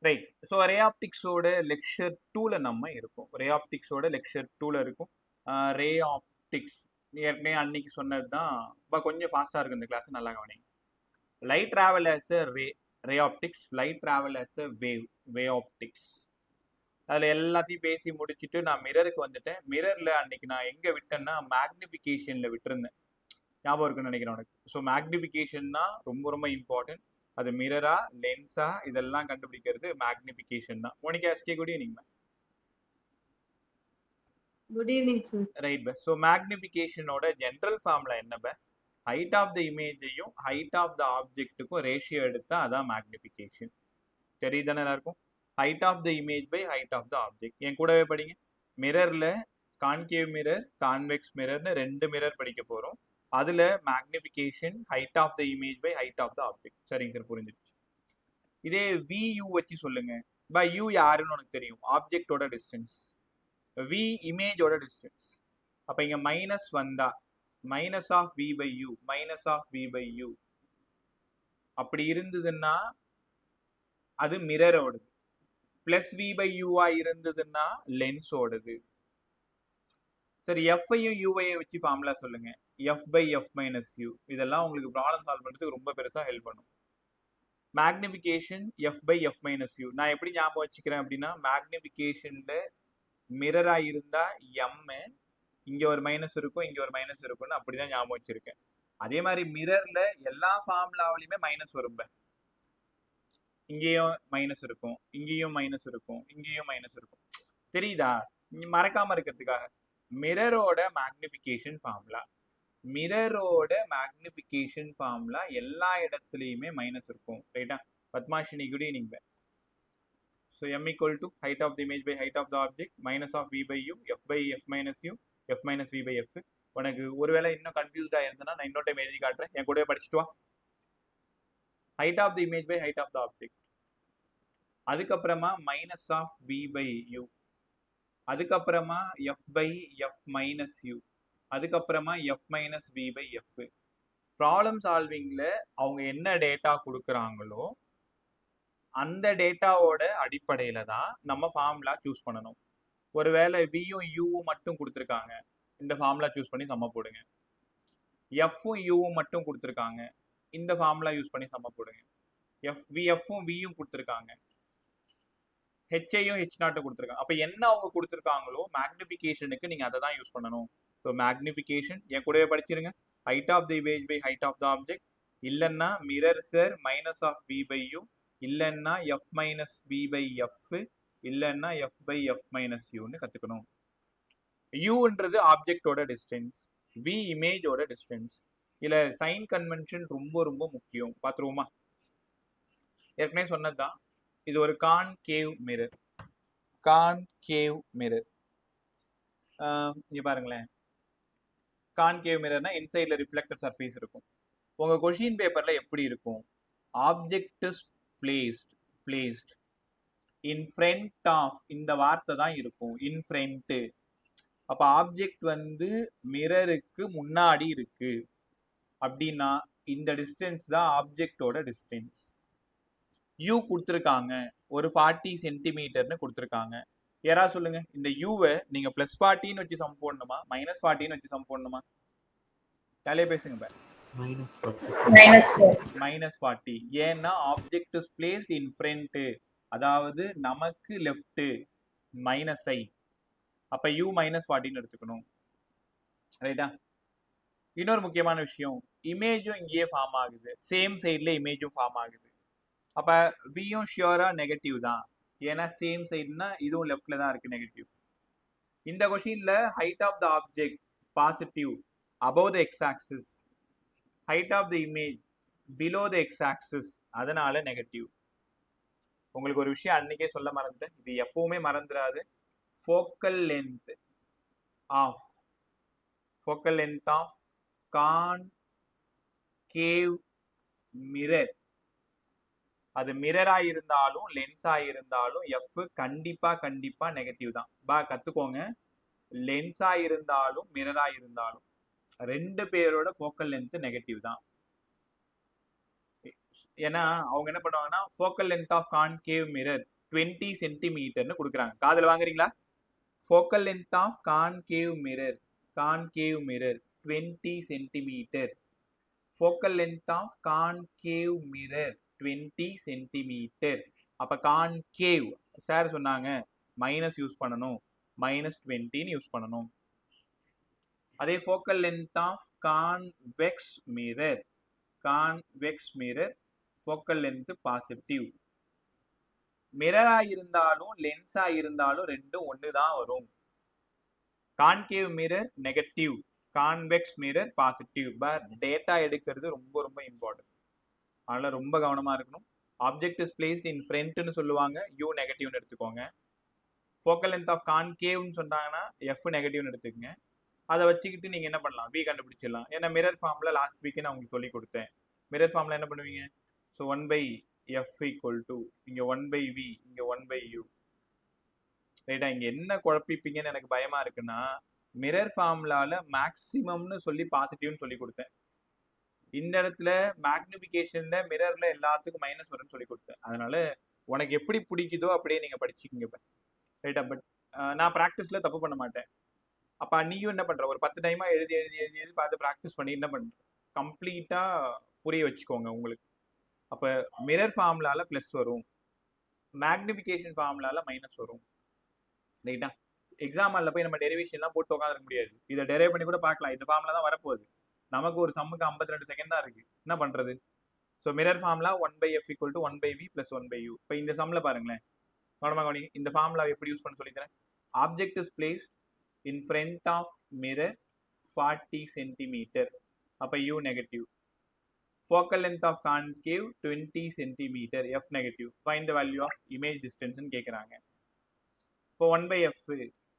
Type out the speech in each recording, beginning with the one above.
Right. So ரே ஆப்டிக்ஸோட lecture 2ல நம்ம இருக்கோம். ரே ஆப்டிக்ஸோட lecture 2ல இருக்கும். ரே ஆப்டிக்ஸ் ஏற்கனவே அன்னைக்கு சொன்னது தான். கொஞ்சம் ஃபாஸ்ட்டாக இருக்கு இந்த கிளாஸ், நல்லா கவனிங்க. Light travel as a ray optics, light travel as a wave optics. அதில் எல்லாத்தையும் பேசி முடிச்சுட்டு நான் மிரருக்கு வந்துட்டேன். மிரரில் அன்னைக்கு நான் எங்கே விட்டேன்னா மேக்னிஃபிகேஷனில் விட்டுருந்தேன். ஞாபகம் இருக்குன்னு நினைக்கிறேன் உனக்கு. ஸோ மேக்னிஃபிகேஷன் தான் ரொம்ப ரொம்ப இம்பார்ட்டன்ட். அது மிரரா லென்ஸா இதெல்லாம் கண்டுபிடிக்கிறது மேக்னிஃபிகேஷன் தான். Monika SK, good evening ma'am. Good evening sir. Right பே. ஸோ மேக்னிஃபிகேஷனோட ஜென்ரல் ஃபார்முலா என்ன பே? ஹைட் ஆஃப் த இமேஜையும் ஹைட் ஆஃப் த ஆப்ஜெக்ட்டுக்கும் ரேஷியோ எடுத்தா அதான் மேக்னிஃபிகேஷன். தெரியுதானே எல்லாருக்கும்? Height of the image by height of the object. என் கூடவே படிங்க. மிரர்ல கான்கேவ் மிரர், கான்வெக்ஸ் மிரர்னு 2 மிரர் படிக்க போறோம். அதுல magnification height of the image by height of the object. சரிங்க சார், புரிஞ்சிருச்சு. இதே VU வச்சு சொல்லுங்க. U யாருன்னு உனக்கு தெரியும், ஆப்ஜெக்டோட டிஸ்டன்ஸ். V இமேஜோட டிஸ்டன்ஸ். அப்ப இங்க மைனஸ் வந்தா minus of V by U, minus of V by U அப்படி இருந்ததுன்னா அது மிரரோடது. பிளஸ் V பை யூவா இருந்ததுன்னா லென்ஸோடது. சரி, எஃப்ஐயும் யூவையும் வச்சு ஃபார்முலா சொல்லுங்க. F by F minus U. இதெல்லாம் உங்களுக்கு ப்ராப்ளம் சால்வ் பண்றதுக்கு ரொம்ப பெருசா ஹெல்ப் பண்ணும். Magnification F by F minus U. நான் எப்படி ஞாபகம் வச்சுக்கிறேன் அப்படின்னா, மேக்னிஃபிகேஷன்ல மிரரா இருந்தா M, இங்க ஒரு மைனஸ் இருக்கும், இங்க ஒரு மைனஸ் இருக்கும்னு அப்படிதான் ஞாபகம் வச்சிருக்கேன். அதே மாதிரி மிரர்ல எல்லா ஃபார்முலாவிலுமே மைனஸ் வரும். இங்கேயும் மைனஸ் இருக்கும், இங்கேயும் மைனஸ் இருக்கும், இங்கேயும் மைனஸ் இருக்கும். தெரியுதா? மறக்காம இருக்கிறதுக்காக மிரரோட மேக்னிஃபிகேஷன் ஃபார்முலா, மிரரோட மேக்னிஃபிகேஷன் ஃபார்முலா எல்லா இடத்துலையுமே மைனஸ் இருக்கும். ரைட்டா? Padmashini, good evening. So M equal to height of the image by height of the object minus of V by U, F by F minus U, F minus V by F. உனக்கு ஒருவேளை இன்னும் கன்ஃபியூஸ்டாக இருந்ததுன்னா நான் இன்னொரு time எழுதி காட்டுறேன், என் கூடவே படிச்சுட்டு வா. Height of the image by height of the object, அதுக்கப்புறமா minus of V by U, அதுக்கப்புறமா F by F minus U, அதுக்கப்புறமா F minus V by F. Problem சால்விங்ல அவங்க என்ன டேட்டா கொடுக்குறாங்களோ அந்த டேட்டாவோட அடிப்படையில தான் நம்ம ஃபார்முலா சூஸ் பண்ணணும். ஒருவேளை வியும் யூவும் மட்டும் கொடுத்துருக்காங்க, இந்த ஃபார்முலா சூஸ் பண்ணி சம்ம போடுங்க. எஃப்பும் யூவும் மட்டும் கொடுத்துருக்காங்க, இந்த ஃபார்முலா யூஸ் பண்ணி சம்ம போடுங்க. எஃப்பும் வியும் கொடுத்துருக்காங்க, ஹெச்ஐயும் ஹெச் நாட்டும் கொடுத்துருக்காங்க. அப்போ என்ன அவங்க கொடுத்துருக்காங்களோ மேக்னிஃபிகேஷனுக்கு நீங்கள் அதை தான் யூஸ் பண்ணணும். ஸோ மேக்னிஃபிகேஷன் என் கூடவே படிச்சிருங்க. Height of the image by height of the object, இல்லைன்னா mirror sir minus of v by u, இல்லைன்னா F minus V by F, இல்லைன்னா F பை F மைனஸ் யூன்னு கற்றுக்கணும். யூன்றது ஆப்ஜெக்டோட டிஸ்டன்ஸ், V இமேஜோட டிஸ்டன்ஸ். இதில் சைன் கன்வென்ஷன் ரொம்ப ரொம்ப முக்கியம். பார்த்துருவோமா? ஏற்கனவே சொன்னதுதான். இது ஒரு கான்கேவ் மிரர். கான்கேவ் மிரர் இங்கே பாருங்களேன். கான்கேவ் மிரர்னா இன்சைட்ல ரிஃப்ளெக்டட் சர்ஃபேஸ் இருக்கும். உங்கள் கொஷின் பேப்பரில் எப்படி இருக்கும்? Object placed in front of, இந்த வார்த்தை தான் இருக்கும், இன் ஃப்ரண்ட். அப்ப ஆப்ஜெக்ட் வந்து மிரருக்கு முன்னாடி இருக்கு அப்படின்னா இந்த டிஸ்டன்ஸ் தான் ஆப்ஜெக்டோட டிஸ்டன்ஸ். யூ கொடுத்துருக்காங்க, ஒரு 40 சென்டிமீட்டர்னு கொடுத்துருக்காங்க. யாராவது சொல்லுங்க, இந்த யூவை நீங்க +40 வச்சு சம் போடணுமா -40 வச்சு சம் போடணுமா? தலையே பேசுங்க. -40. ஏன்னா object is placed in front, அதாவது நமக்கு லெஃப்ட் மைனஸ் ஐ. அப்ப U -40 எடுத்துக்கணும். ரைட்டா? இன்னொரு முக்கியமான விஷயம், இமேஜும் இங்கேயே ஃபார்ம் ஆகுது, சேம் சைட்ல இமேஜும் ஃபார்ம் ஆகுது. அப்ப வியும் ஷியோரா நெகட்டிவ் தான், ஏன்னா சேம் சைடுனா இதுவும் லெஃப்ட்ல தான் இருக்கு நெகட்டிவ். இந்த கொஸ்டின்ல height of the object positive above the x axis, height of the image below the x axis, அதனால நெகட்டிவ். உங்களுக்கு ஒரு விஷயம் அன்னைக்கே சொல்ல மறந்துட்டேன், இது எப்பவுமே மறந்துடாது. Focal length of concave mirror, அது மிரரா இருந்தாலும் லென்ஸா இருந்தாலும் F கண்டிப்பா நெகட்டிவ் தான். கத்துக்கோங்க, லென்ஸா இருந்தாலும் மிரரா இருந்தாலும் ரெண்டு பேரோட ஃபோக்கல் லென்த் நெகட்டிவ் தான். ஏன்னா அவங்க என்ன பண்ணுவாங்கன்னா focal length of concave mirror 20 சென்டிமீட்டர்னு கொடுக்குறாங்க. காதில் வாங்குறீங்களா? Focal length of concave mirror 20 centimetre. Focal length of concave mirror 20 centimetre. அப்போ கான்கேவ் சார் சொன்னாங்க மைனஸ் யூஸ் பண்ணணும், -20 யூஸ் பண்ணணும். அதே focal length of convex mirror focal length positive. மிரரா இருந்தாலும் லென்ஸா இருந்தாலும் ரெண்டும் ஒன்று தான் வரும். Concave mirror negative, convex mirror positive. But data எடுக்கிறது ரொம்ப ரொம்ப இம்பார்ட்டன்ட், அதனால ரொம்ப கவனமா இருக்கணும். ஆப்ஜெக்ட் இஸ் பிளேஸ்ட் இன் ஃப்ரண்ட்னு சொல்லுவாங்க, யூ நெகட்டிவ்னு எடுத்துக்கோங்க. ஃபோக்கல் லென்த் ஆஃப் கான்கேவ்னு சொன்னாங்கன்னா எஃப் நெகட்டிவ்னு எடுத்துக்கோங்க. அதை வச்சுக்கிட்டு நீங்கள் என்ன பண்ணலாம், வி கண்டுபிடிச்சிடலாம். ஏன்னா மிரர் ஃபார்மில் லாஸ்ட் வீக்கு நான் உங்களுக்கு சொல்லி கொடுத்தேன். மிரர் ஃபார்மில் என்ன பண்ணுவீங்க? ஸோ 1/f = இங்கே 1/v, இங்கே 1/u. ரைட்டா? இங்கே என்ன குழப்பிப்பீங்கன்னு எனக்கு பயமாக இருக்குன்னா, மிரர் ஃபார்முலாவில் மேக்ஸிமம்னு சொல்லி பாசிட்டிவ்னு சொல்லி கொடுத்தேன். இந்த இடத்துல மேக்னிஃபிகேஷனில் மிரரில் எல்லாத்துக்கும் மைனஸ் வரும்னு சொல்லி கொடுத்தேன். அதனால உனக்கு எப்படி பிடிக்குதோ அப்படியே நீங்கள் படிச்சுக்கிங்க. ரைட்டா? பட் நான் ப்ராக்டிஸில் தப்பு பண்ண மாட்டேன். அப்போ நீயும் என்ன பண்ணுற, ஒரு 10 டைமாக எழுதி எழுதி எழுதி எழுதி பார்த்து ப்ராக்டிஸ் பண்ணி என்ன பண்ணுற, கம்ப்ளீட்டாக புரிய வச்சுக்கோங்க உங்களுக்கு. அப்போ மிரர் ஃபார்முலாவில் ப்ளஸ் வரும், மேக்னிஃபிகேஷன் ஃபார்முலாவில் மைனஸ் வரும். ரைட்டா? எக்ஸாம்பிளில் போய் நம்ம டெரிவேஷன்லாம் போட்டு உட்காந்துருக்க முடியாது. இதை டெரைவ் பண்ணி கூட பார்க்கலாம், இந்த ஃபார்முலா தான் வரப்போகுது. நமக்கு ஒரு சம்முக்கு 52 செகண்ட் தான் இருக்குது, என்ன பண்ணுறது? So mirror formula 1/f = 1/v + 1/u. இப்போ இந்த சம்மில் பாருங்களேன், கவனி. இந்த ஃபார்முலா எப்படி யூஸ் பண்ண சொல்லித்தரேன். Object is placed in front of mirror 40 centimeter. அப்ப u negative. Focal length of concave 20 centimeter. f negative. Find the value of image distance ன்னு கேக்குறாங்க. இப்போ 1/f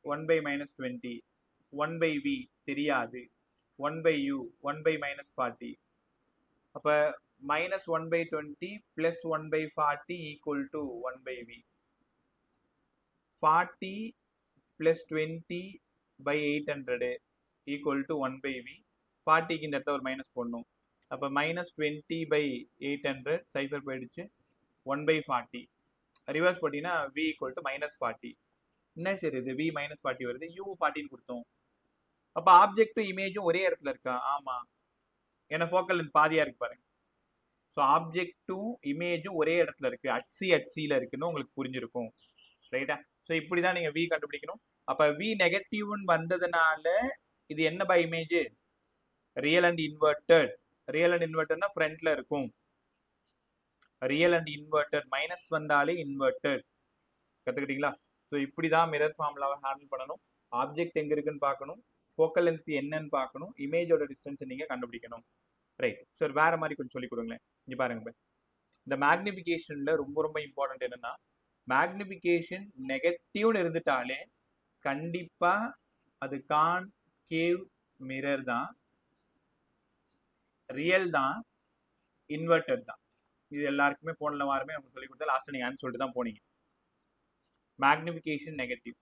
1/-20, 1/v தெரியாது, 1/u 1/-40. அப்ப -1/20 + 1/40 = 1/v. 40 + 20/800 = 1/v. 40க்கு இந்த இடத்துல ஒரு மைனஸ் போடணும். அப்போ -20/800 சைஃபர் போயிடுச்சு, 1/40. ரிவர்ஸ் போட்டிங்கன்னா v = -40. என்ன சரி இது v -40 வருது, u 40 கொடுத்தோம். அப்போ ஆப்ஜெக்டும் இமேஜும் ஒரே இடத்துல இருக்கா? ஆமாம், ஏன்னா ஃபோக்கல் லென்த் பாதியாக இருக்கு பாருங்க. ஸோ ஆப்ஜெக்டும் இமேஜும் ஒரே இடத்துல இருக்கு, HCல இருக்குன்னு உங்களுக்கு புரிஞ்சிருக்கும். ரைட்டா? ஸோ இப்படி தான் நீங்கள் v கண்டுபிடிக்கணும். அப்போ v நெகட்டிவ்னு வந்ததுனால இது என்ன by image? Real and inverted. Real and இன்வெர்டட்னா ஃப்ரண்ட்ல இருக்கும். ரியல் அண்ட் இன்வெர்டட், மைனஸ் வந்தாலே இன்வெர்டட். கற்றுக்கிட்டீங்களா? ஸோ இப்படி தான் மிரர் ஃபார்முலாவை ஹேண்டில் பண்ணணும். ஆப்ஜெக்ட் எங்கே இருக்குன்னு பார்க்கணும், ஃபோக்கல் லென்த் என்னன்னு பார்க்கணும், இமேஜோட டிஸ்டன்ஸை நீங்கள் கண்டுபிடிக்கணும். ரைட் சார், வேற மாதிரி கொஞ்சம் சொல்லி கொடுங்களேன். இங்கே பாருங்க, இந்த மேக்னிஃபிகேஷனில் ரொம்ப ரொம்ப இம்பார்ட்டன்ட் என்னன்னா, மேக்னிஃபிகேஷன் நெகட்டிவ்னு இருந்துட்டாலே கண்டிப்பா அது கான்கேவ் மிரர் தான், ரியல் தான், இன்வெர்டட் தான். இது எல்லாருக்குமே போன வாரமே நம்ம சொல்லி கொடுத்தா லாஸ்ட் நீங்க ஆன்சர் சொல்லிட்டு தான் போனீங்க. Magnification negative.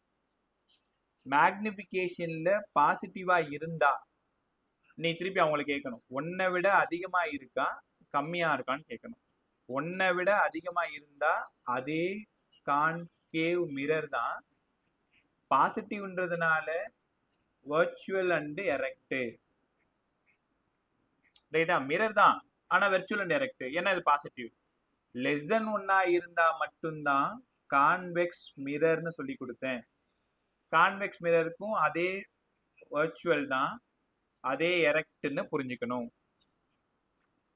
மேக்னிஃபிகேஷன்ல பாசிட்டிவா இருந்தா நீ திருப்பி அவங்களை கேட்கணும், ஒன்னை விட அதிகமா இருக்கா கம்மியா இருக்கான்னு கேட்கணும். ஒன்னை விட அதிகமா இருந்தா அதே கான்கேவ் மிரர் தான், பாசிட்டிவ்ன்றதுனால வர்ச்சுவல் அண்ட் எரெக்ட். ரைட்டா? மிரர் தான் ஆனா வெர்ச்சுவல் அண்ட் எரெக்ட், ஏன்னா இது பாசிட்டிவ். லெஸ் தென் 1 இருந்தா மட்டும்தான் கான்வெக்ஸ் மிரர்னு சொல்லி கொடுத்தேன். கான்வெக்ஸ் மிரருக்கும் அதே வர்ச்சுவல் தான், அதே எரெக்ட்னு புரிஞ்சுக்கணும்.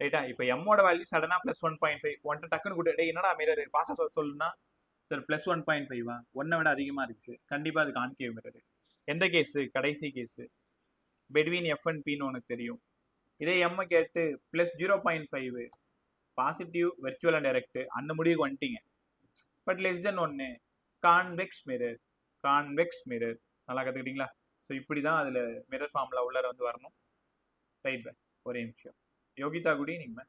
ரைட்டா? இப்போ எம்மோட வேல்யூ சடனா +1.5 ஒன்ட்டு டக்குன்னு கொடுத்து என்னடா மிரர் பாச சொல்லுன்னா சார் +1.5வா, 1 விட அதிகமாக இருந்துச்சு, கண்டிப்பாக அது கான்கேவ் மிரர். எந்த கேஸு? கடைசி கேஸு, பெட்வீன் எஃப் அண்ட் பின்னு உனக்கு தெரியும். இதே எம்ம கேட்டு +0.5 பாசிட்டிவ் வெர்ச்சுவல் அண்ட் டைரக்ட், அந்த முடிவுக்கு வந்துட்டீங்க. But less than 1 convex mirror. Convex mirror நல்லா கற்றுக்கிட்டீங்களா? ஸோ இப்படி தான் அதில் மிரர் ஃபார்முலா உள்ளார வந்து வரணும். ரைட் பை, ஒரே நிமிஷம். Yogita good evening bye.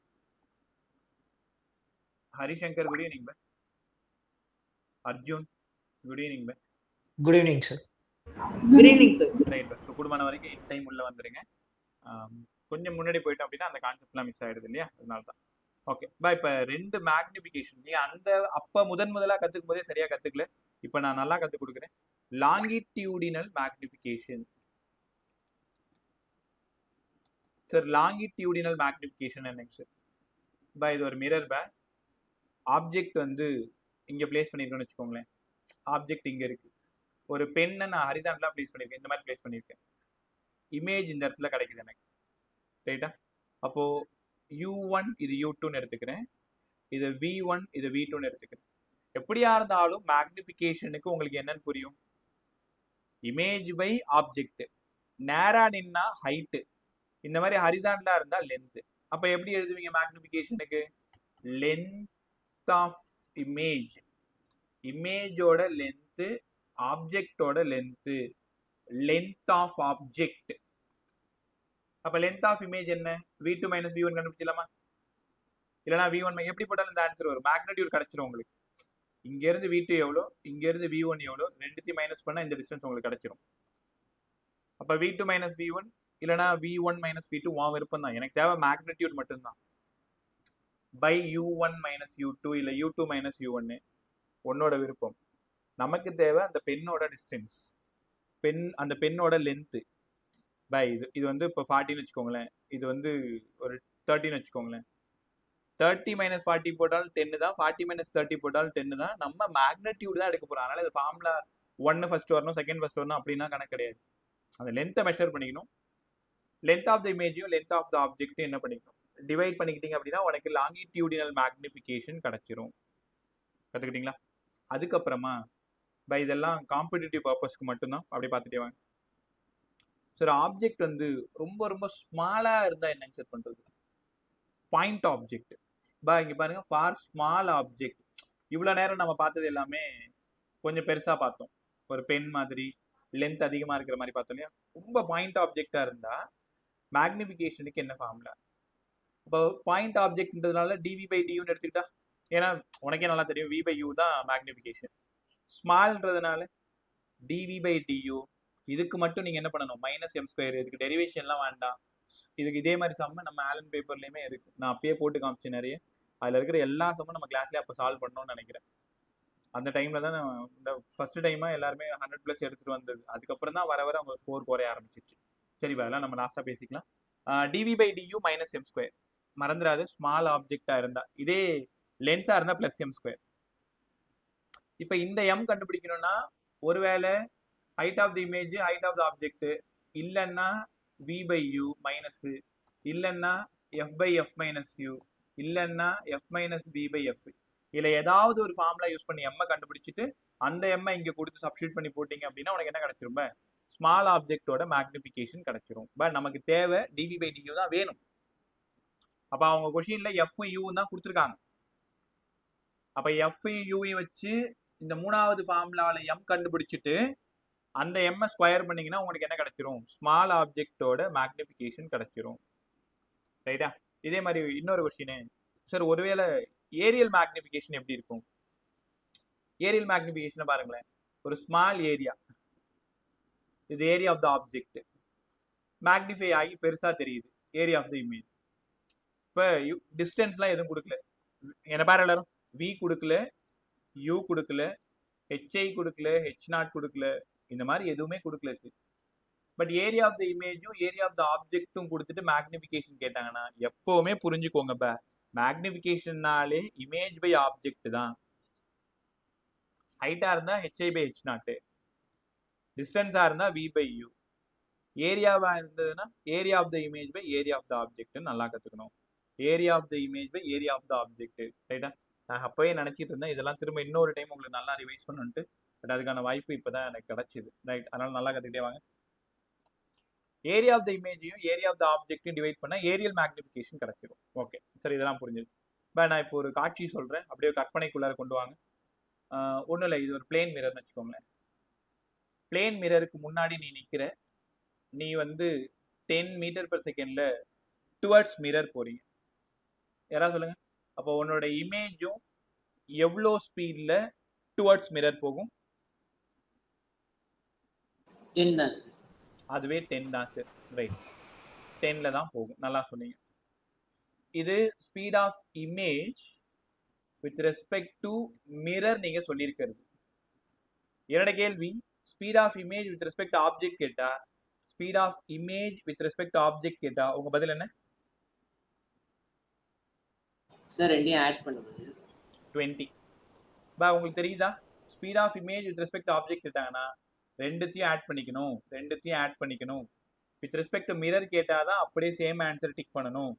Harishankar good evening bye. Arjun good evening bye. Good evening sir. Good evening sir. Right bye. So குடும்பமான வரைக்கும் இன் டைம் உள்ள வந்துடுங்க. கொஞ்சம் முன்னாடி போயிட்டோம் அப்படின்னா அந்த கான்செப்ட்லாம் மிஸ் ஆகிடுது இல்லையா, அதனால தான். ஓகே பா. இப்ப 2 மேக்னிஃபிகேஷன் நீ அந்த அப்ப முதலா கத்துக்கும் போதே சரியா கத்துக்கல. இப்ப நான் நல்லா கத்து கொடுக்குறேன். Longitudinal magnification. Sir longitudinal magnification என்னங்க சார்? பா இது ஒரு மிரர் பா. ஆப்ஜெக்ட் வந்து இங்க பிளேஸ் பண்ணிருக்கேன்னு வச்சுக்கோங்களேன். ஆப்ஜெக்ட் இங்க இருக்கு. ஒரு பெண்ணை நான் ஹரிசாண்டலா பிளேஸ் பண்ணிருக்கேன். இந்த மாதிரி பிளேஸ் பண்ணிருக்கேன். இமேஜ் இந்த இடத்துல கிடைக்குது எனக்கு. ரைட்டா? அப்போ u1 இது u2ன்னு எடுத்துக்கிறேன். இது v1 இது v2ன்னு எடுத்துக்கிறேன். எப்படியா இருந்தாலும் மேக்னிஃபிகேஷனுக்கு உங்களுக்கு என்னன்னு புரியும்? Image by object. நேரா நின்னா ஹைட். இந்த மாதிரி ஹரிசாண்டலா இருந்தா லென்த். அப்ப எப்படி எழுதுவீங்க மேக்னிஃபிகேஷனுக்கு? Length of image. இமேஜோட லென்த், ஆப்ஜெக்டோட லென்த். Length of object. அப்ப லென்த் ஆஃப் இமேஜ் என்ன? v2 minus v1 கண்டுபிடிச்சலாமா? இல்லனா v1 எப்படி போட்டாலும் இந்த ஆன்சர் வரும். மேக்னிட்யூட் கிடைச்சிரும் உங்களுக்கு. இங்க இருந்து v2 எவ்வளோ, இங்க இருந்து v1 எவ்வளோ, ரெண்டுத்தையும் மைனஸ் பண்ணா இந்த டிஸ்டன்ஸ் உங்களுக்கு கிடைச்சிரும். அப்ப v2 மைனஸ் v1 இல்லனா v1 மைனஸ் v2 உன் விருப்பம் தான். எனக்கு தேவை மேக்னிட்யூட் மட்டும்தான். பை u1 மைனஸ் u2 இல்ல u2 மைனஸ் u1 உன்னோட விருப்பம். நமக்கு தேவை அந்த பெண்ணோட டிஸ்டன்ஸ். அந்த பெண்ணோட லென்த். பை இது வந்து இப்போ 40ன்னு வச்சுக்கோங்களேன். இது வந்து ஒரு 30ன்னு வச்சுக்கோங்களேன். 30 மைனஸ் 40 போட்டாலும் 10 தான். 40 மைனஸ் 30 போட்டாலும் 10 தான். நம்ம மேக்னிட்யூட் தான் எடுக்க போறோம். அதனால இது ஃபார்முலா 1 ஃபர்ஸ்ட் வரணும், செகண்ட் ஃபர்ஸ்ட் வரணும் அப்படின்னா கணக்கு கிடையாது. அந்த லென்த்தை மெஷர் பண்ணிக்கணும். லென்த் ஆஃப் த இமேஜையும் லென்த் ஆஃப் த ஆப்ஜெக்ட்டையும் என்ன பண்ணிக்கணும்? டிவைட் பண்ணிக்கிட்டீங்க அப்படின்னா உனக்கு லாங்கிடியூடினல் மேக்னிஃபிகேஷன் கிடைச்சிரும். கத்துக்கிட்டீங்களா? அதுக்கப்புறமா பை இதெல்லாம் காம்படிட்டிவ் பர்பஸ்க்கு மட்டும்தான். அப்படி பார்த்துட்டே வாங்க. சார் ஆப்ஜெக்ட் வந்து ரொம்ப ரொம்ப ஸ்மாலா இருந்தா என்னங்க சார் பண்றது? Point object. பா இங்க பாருங்க, ஃபார் ஸ்மால் ஆப்ஜெக்ட். இவ்வளவு நேரம் நம்ம பார்த்தது எல்லாமே கொஞ்சம் பெருசா பார்த்தோம். ஒரு பென் மாதிரி லென்த் அதிகமா இருக்கிற மாதிரி பார்த்தோம் இல்லையா? ரொம்ப பாயிண்ட் ஆப்ஜெக்டா இருந்தா மேக்னிஃபிகேஷனுக்கு என்ன ஃபார்முலா? இப்போ பாயிண்ட் ஆப்ஜெக்ட்ன்றதுனால டிவி பை டியூன்னு எடுத்துக்கிட்டா, ஏன்னா உனக்கே நல்லா தெரியும் வி பை யூ தான் மேக்னிஃபிகேஷன். ஸ்மால்ன்றதுனால டிவி பை டியூ. இதுக்கு மட்டும் நீங்க என்ன பண்ணணும்? Minus m square. இதுக்கு டெரிவேஷன்லாம் வேண்டாம். இதுக்கு இதே மாதிரி சம்ம நம்ம ஆலன் பேப்பர்லயுமே இருக்கு. நான் அப்பயே போட்டு காமிச்சேன் நிறைய. அதுல இருக்கிற எல்லா சம்மும் நம்ம கிளாஸ்லயே அப்போ சால்வ் பண்ணணும்னு நினைக்கிறேன். அந்த டைம்ல தான் இந்த ஃபர்ஸ்ட் டைமா எல்லாருமே 100+ எடுத்துட்டு வந்தது. அதுக்கப்புறம் தான் வர வர அவங்க ஸ்கோர் குறைய ஆரம்பிச்சிச்சு. சரி அதெல்லாம் நம்ம லாஸ்டா பேசிக்கலாம். Dv by du minus m square. மறந்துடாது, ஸ்மால் ஆப்ஜெக்டா இருந்தா. இதே லென்ஸா இருந்தா பிளஸ் எம் ஸ்கொயர். இப்ப இந்த எம் கண்டுபிடிக்கணும்னா ஒருவேளை height of the image, height of the object இல்லைன்னா v பை யூ மைனஸ், இல்லைன்னா f by F minus U, இல்லைன்னா f minus v by F. இல்ல ஏதாவது ஒரு ஃபார்முலா யூஸ் பண்ணி எம் கண்டுபிடிச்சிட்டு அந்த எம் இங்க கொடுத்து சப்ஸ்டியூட் பண்ணி போட்டீங்க அப்படின்னா உனக்கு என்ன கிடைச்சிரும்? ஸ்மால் ஆப்ஜெக்டோட மேக்னிஃபிகேஷன் கிடைச்சிரும். பட் நமக்கு தேவை டிவி பை டியூ தான் வேணும். அப்ப அவங்க கொஸ்டின்ல எஃப் யூ தான் கொடுத்துருக்காங்க. அப்ப எஃப் யூ வச்சு இந்த மூணாவது ஃபார்முலால எம் கண்டுபிடிச்சிட்டு அந்த எம் ஸ்கொயர் பண்ணீங்கன்னா உங்களுக்கு என்ன கிடைச்சிரும்? ஸ்மால் ஆப்ஜெக்டோட மேக்னிஃபிகேஷன் கிடைச்சிரும். ரைட்டா? இதே மாதிரி இன்னொரு கொஸ்டின். சார் ஒருவேளை ஏரியல் மேக்னிஃபிகேஷன் எப்படி இருக்கும்? ஏரியல் மேக்னிஃபிகேஷன் பாருங்களேன். ஒரு ஸ்மால் ஏரியா, இது area of the object. Magnify ஆகி பெருசா தெரியுது ஏரியா ஆஃப் த இமேஜ். இப்போ டிஸ்டன்ஸ்லாம் எதுவும் கொடுக்கல. என்ன பாரு எல்லாரும், வி கொடுக்கல, யூ கொடுக்கல, ஹெச்ஐ கொடுக்கல, ஹெச் நாட் கொடுக்கல, இந்த மாதிரி எதுவுமே கொடுக்கல sir. But area of the இமேஜும் ஏரியா ஆஃப் த ஆப்ஜெக்டும் கொடுத்துட்டு மேக்னிஃபிகேஷன் கேட்டாங்கன்னா எப்பவுமே புரிஞ்சுக்கோங்க, மேக்னிஃபிகேஷன்னாலே இமேஜ் பை ஆப்ஜெக்ட் தான். ஹைட்டா இருந்தா ஹெச்ஐ பை ஹெச் நாட், டிஸ்டன்ஸா இருந்தா வி பை யூ, ஏரியாவா இருந்ததுன்னா area of the image by area of the object நல்லா கத்துக்கணும். Area of the image by area of the object. ரைட்டா? நான் அப்பவே நினைச்சிட்டு இருந்தேன் இதெல்லாம் திரும்ப இன்னொரு டைம் உங்களுக்கு நல்லா ரிவைஸ் பண்ணிட்டு, பட் அதுக்கான வாய்ப்பு இப்பதான் எனக்கு கிடைச்சிது. ரைட்? அதனால நல்லா கத்துக்கிட்டே வாங்க. ஏரியா ஆஃப் த இமேஜையும் ஏரியா ஆஃப் த ஆப்ஜெக்டையும் டிவைட் பண்ணா ஏரியல் மேக்னிஃபிகேஷன் கிடைச்சிடும். ஓகே சரி, இதெல்லாம் புரிஞ்சுது. நான் இப்போ ஒரு காட்சி சொல்றேன், அப்படியே கற்பனைக்குள்ளார கொண்டு வாங்க. ஒன்றும் இல்லை, இது ஒரு பிளேன் மிரர்னு வச்சுக்கோங்களேன். பிளேன் மிரருக்கு முன்னாடி நீ நிற்கிற. நீ வந்து 10 மீட்டர் per செகண்ட்ல டுவர்ட்ஸ் மிரர் போறீங்க. யாராவது சொல்லுங்க. அப்போ உன்னோட இமேஜும் எவ்வளோ ஸ்பீட்ல டுவர்ட்ஸ் மிரர் போகும்? 10 தான் சார். அதுவே 10 தான் சார். ரைட், 10ல தான் போகும். நல்லா சொன்னீங்க. இது speed of image with respect to mirror நீங்க சொல்லியிருக்கிறது. என்னோட கேள்வி, speed of image with respect object கேட்டா, speed of image with respect object கேட்டா உங்க பதில் என்ன? சார் ரெண்டையும் ஆட் பண்ணுங்க. 20. உங்களுக்கு தெரியுதா? Speed of image with respect object கேட்டாங்கன்னா ரெண்டுத்தையும் ஆட் பண்ணிக்கணும். வித் ரெஸ்பெக்ட் டு மிரர் கேட்டாதான் அப்படியே சேம் ஆன்சர் டிக் பண்ணணும்.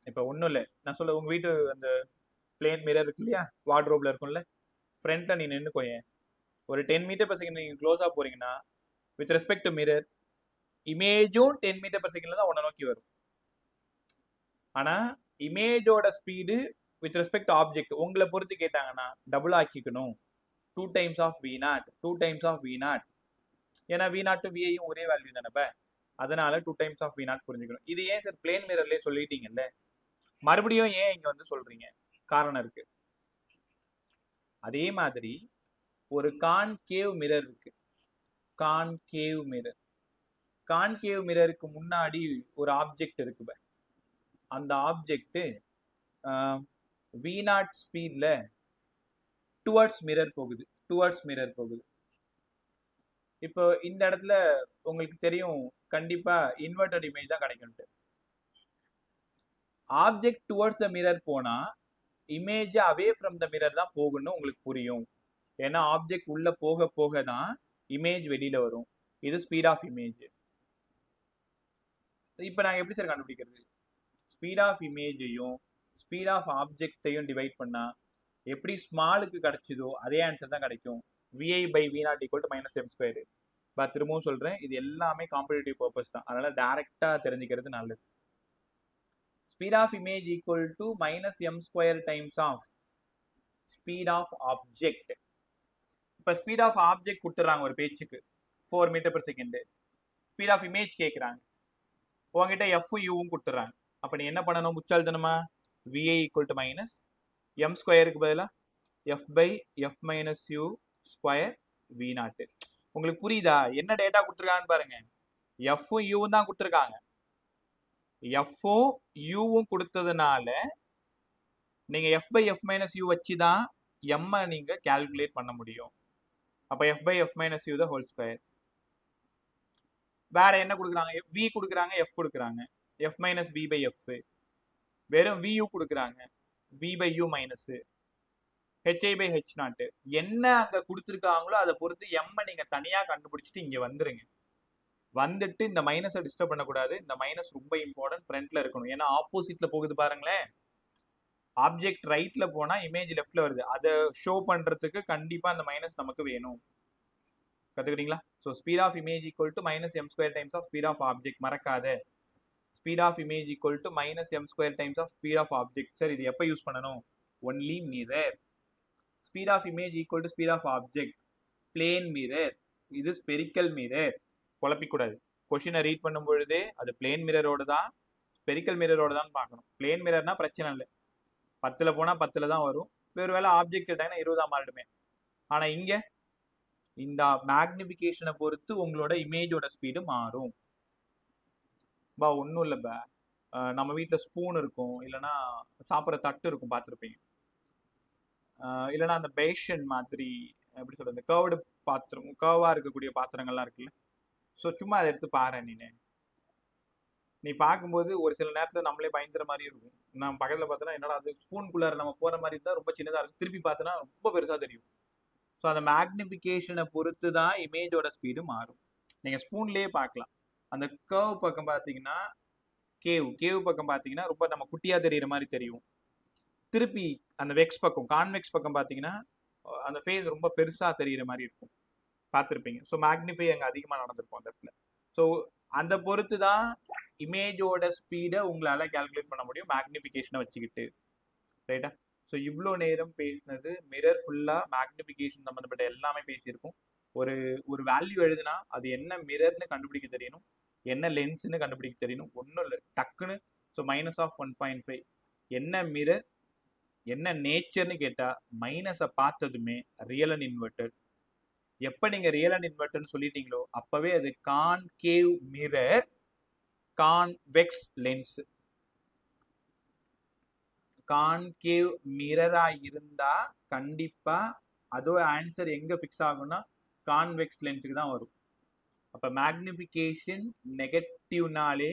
இப்போ ஒன்றும் இல்லை, நான் சொல்ல, உங்க வீட்டு அந்த பிளேன் மிரர் இருக்கு இல்லையா, வார்ட்ரோப்ல இருக்கும்ல, ஃப்ரண்ட்ல நீ நின்றுக்கோயேன். ஒரு 10 மீட்டர் per செகண்ட் நீங்க க்ளோஸா போறீங்கன்னா வித் ரெஸ்பெக்ட் டு மிரர் இமேஜும் 10 மீட்டர் per செகண்ட்ல தான் உன்னை நோக்கி வரும். ஆனா இமேஜோட ஸ்பீடு வித் ரெஸ்பெக்ட் ஆப்ஜெக்ட் உங்களை பொறுத்து கேட்டாங்கன்னா டபுள் ஆக்கிக்கணும். 2 times of V0. ஏன்னா V0 டு விஐயும் ஒரே வேல்யூ தானே, அதனால 2 டைம்ஸ் ஆஃப் V0 புரிஞ்சுக்கணும். இது ஏன் சார் பிளேன் மிரர்லேயே சொல்லிட்டீங்கல்ல, மறுபடியும் ஏன் இங்க வந்து சொல்றீங்க? காரணம் இருக்கு. அதே மாதிரி ஒரு கான்கேவ் மிரர் இருக்கு. கான்கேவ் மிரருக்கு முன்னாடி ஒரு ஆப்ஜெக்ட் இருக்கு. அந்த ஆப்ஜெக்ட் V0 ஸ்பீட்ல டுவர்ட்ஸ் மிரர் போகுது. இப்போ இந்த இடத்துல உங்களுக்கு தெரியும் கண்டிப்பா இன்வெர்டட் இமேஜ் தான் கிடைக்கும். ஆப்ஜெக்ட் டுவர்ட்ஸ் த மிரர் போனா image away from the mirror தான் போகணும்னு உங்களுக்கு புரியும். ஏன்னா ஆப்ஜெக்ட் உள்ள போக போக தான் இமேஜ் வெளியில வரும். இது ஸ்பீட் ஆஃப் இமேஜ். இப்போ நாங்கள் எப்படி சார் கண்டுபிடிக்கிறது? ஸ்பீட் ஆஃப் இமேஜையும் ஸ்பீட் ஆஃப் ஆப்ஜெக்டையும் டிவைட் பண்ணா எப்படி ஸ்மாலுக்கு கிடைச்சதோ அதே ஆன்சர் தான் கிடைக்கும். VI/V0 = -m². திரும்பவும் சொல்றேன், இது எல்லாமே காம்படிட்டிவ் பர்பஸ் தான், அதனால டைரக்டா தெரிஞ்சுக்கிறது நல்லது. Speed of image equal to -m² times of speed of object. இப்போ ஸ்பீட் ஆஃப் ஆப்ஜெக்ட் கொடுத்துறாங்க ஒரு பேச்சுக்கு 4 metre per second. Speed of image கேட்குறாங்க, உங்ககிட்ட எஃப்பும் யூவும் கொடுத்துட்றாங்க. அப்போ நீ என்ன பண்ணணும்? முச்சால்தனமா VI = -m²க்கு பதிலாக f/f - u²V0. உங்களுக்கு புரியுதா? என்ன டேட்டா கொடுத்துருக்காங்கன்னு பாருங்க. எஃப்பும் யூவும் தான் கொடுத்துருக்காங்க. எஃப்பும் யூவும் கொடுத்ததுனால நீங்க f/f - u வச்சு தான் m நீங்க கால்குலேட் பண்ண முடியும். அப்ப f/f - u the whole square. வேற என்ன கொடுக்குறாங்க? v கொடுக்குறாங்க, f கொடுக்குறாங்க. f - v/f. வெறும் vu கொடுக்குறாங்க, v/u - hi/h0. என்ன அங்க கொடுத்துருக்காங்களோ அதை பொறுத்து m நீங்க தனியா கண்டுபிடிச்சிட்டு இங்க வந்துருங்க. வந்துட்டு இந்த மைனஸை டிஸ்டர்ப் பண்ணக்கூடாது. இந்த மைனஸ் ரொம்ப இம்பார்ட்டன்ட், ஃப்ரண்ட்ல இருக்கணும். ஏன்னா ஆப்போசிட்ல போகுது பாருங்களேன். ஆப்ஜெக்ட் ரைட்ல போனா இமேஜ் லெஃப்ட்ல வருது. அதை ஷோ பண்றதுக்கு கண்டிப்பா அந்த மைனஸ் நமக்கு வேணும். கத்துக்கிட்டீங்களா? So speed of image equal to -m² times of speed of object. மறக்காத, speed of image equal to -m² times of speed of object. Sir இது எப்போ யூஸ் பண்ணணும்? Only mirror. Speed of image equal to speed of object. Plane mirror, இது spherical mirror. குழப்பிக்கூடாது. கொஷினை read பண்ணும் பொழுதே அது பிளேன் மிரரோட தான் ஸ்பெரிக்கல் மிரரோட தான் பார்க்கணும். பிளேன் மிரர்னா பிரச்சனை இல்லை, 10ல் போனால் 10ல் தான் வரும். வேறு ஆப்ஜெக்ட் கேட்டாங்கன்னா 20 மாறிடுமே. ஆனால் இங்கே இந்த மேக்னிஃபிகேஷனை பொறுத்து உங்களோட இமேஜோட ஸ்பீடு மாறும். ஒன்றும் இல்லை நம்ம வீட்டில் ஸ்பூன் இருக்கும், இல்லைன்னா சாப்பிட்ற தட்டு இருக்கும், பார்த்துருப்பீங்க. இல்லைன்னா அந்த பேஷன் மாதிரி, எப்படி சொல்றது, கர்வ்டு பாத்திரம், கர்வாக இருக்கக்கூடிய பாத்திரங்கள்லாம் இருக்குல்ல. ஸோ சும்மா அதை எடுத்து பாரு. நீ பார்க்கும்போது ஒரு சில நேரத்தில் நம்மளே பயந்துற மாதிரி இருக்கும். நான் பக்கத்தில் பார்த்தோன்னா என்னடா அது ஸ்பூனுக்குள்ளார நம்ம போகிற மாதிரி இருந்தால் ரொம்ப சின்னதாக இருக்கும், திருப்பி பார்த்தோன்னா ரொம்ப பெருசாக தெரியும். ஸோ அந்த மேக்னிஃபிகேஷனை பொறுத்து தான் இமேஜோட ஸ்பீடு மாறும். நீங்கள் ஸ்பூன்லேயே பார்க்கலாம். அந்த கர்வ் பக்கம் பார்த்தீங்கன்னா கேவ் பக்கம் பார்த்தீங்கன்னா ரொம்ப நம்ம குட்டியாக தெரிகிற மாதிரி தெரியும். திருப்பி அந்த வெக்ஸ் பக்கம், கான்வெக்ஸ் பக்கம் பார்த்தீங்கன்னா அந்த ஃபேஸ் ரொம்ப பெருசாக தெரிகிற மாதிரி இருக்கும், பார்த்துருப்பீங்க. ஸோ மேக்னிஃபை அங்கே அதிகமாக நடந்திருக்கும் அந்த இடத்துல. ஸோ அந்த பொறுத்து தான் இமேஜோட ஸ்பீடை உங்களால் கால்குலேட் பண்ண முடியும் மேக்னிஃபிகேஷனை வச்சுக்கிட்டு. ரைட்டா? ஸோ இவ்வளோ நேரம் பேசினது மிரர் ஃபுல்லாக மேக்னிஃபிகேஷன் சம்மந்தப்பட்ட எல்லாமே பேசியிருக்கோம். ஒரு வேல்யூ எழுதுனா அது என்ன மிரர்னு கண்டுபிடிக்க தெரியணும், என்ன லென்ஸ்னு கண்டுபிடிக்க தெரியணும். ஒன்றும் இல்லை, டக்குன்னு. ஸோ -1.5 என்ன மிரர், என்ன நேச்சர்னு கேட்டால் மைனஸை பார்த்ததுமே ரியல் அண்ட் இன்வெர்டட். எப்போ நீங்கள் ரியல் அண்ட் இன்வெர்டர்னு சொல்லிட்டீங்களோ அப்போவே அது concave mirror, convex lens. Concave மிரரா இருந்தா கண்டிப்பா அதோட ஆன்சர் எங்க ஃபிக்ஸ் ஆகும்னா கான்வெக்ஸ் லென்ஸுக்கு தான் வரும். அப்ப மேக்னிஃபிகேஷன் நெகட்டிவ்னாலே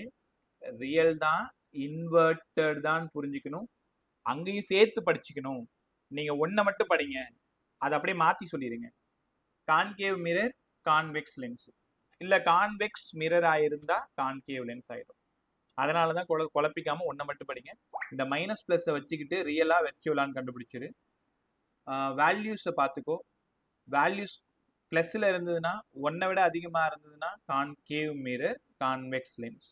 ரியல் தான், இன்வெர்டட் தான் புரிஞ்சுக்கணும். அங்கேயும் சேர்த்து படிச்சுக்கணும். நீங்க ஒன்றை மட்டும் படிங்க, அதை அப்படியே மாத்தி சொல்லிடுங்க. கான்கேவ் மிரர் கான்வெக்ஸ் லென்ஸ், இல்ல கான்வெக்ஸ் மிரர் ஆயிருந்தா கான்கேவ் லென்ஸ் ஆயிடும். அதனால தான் குழப்பிக்காம ஒன்றை மட்டும் படிங்க. இந்த மைனஸ் பிளஸை வச்சுக்கிட்டு ரியலா வெர்ச்சுவலான்னு கண்டுபிடிச்சிரு. வேல்யூஸை பார்த்துக்கோ. வேல்யூஸ் பிளஸ்ல இருந்ததுன்னா ஒன்றை விட அதிகமா இருந்ததுன்னா கான்கேவ் மிரர் கான்வெக்ஸ் லென்ஸ்,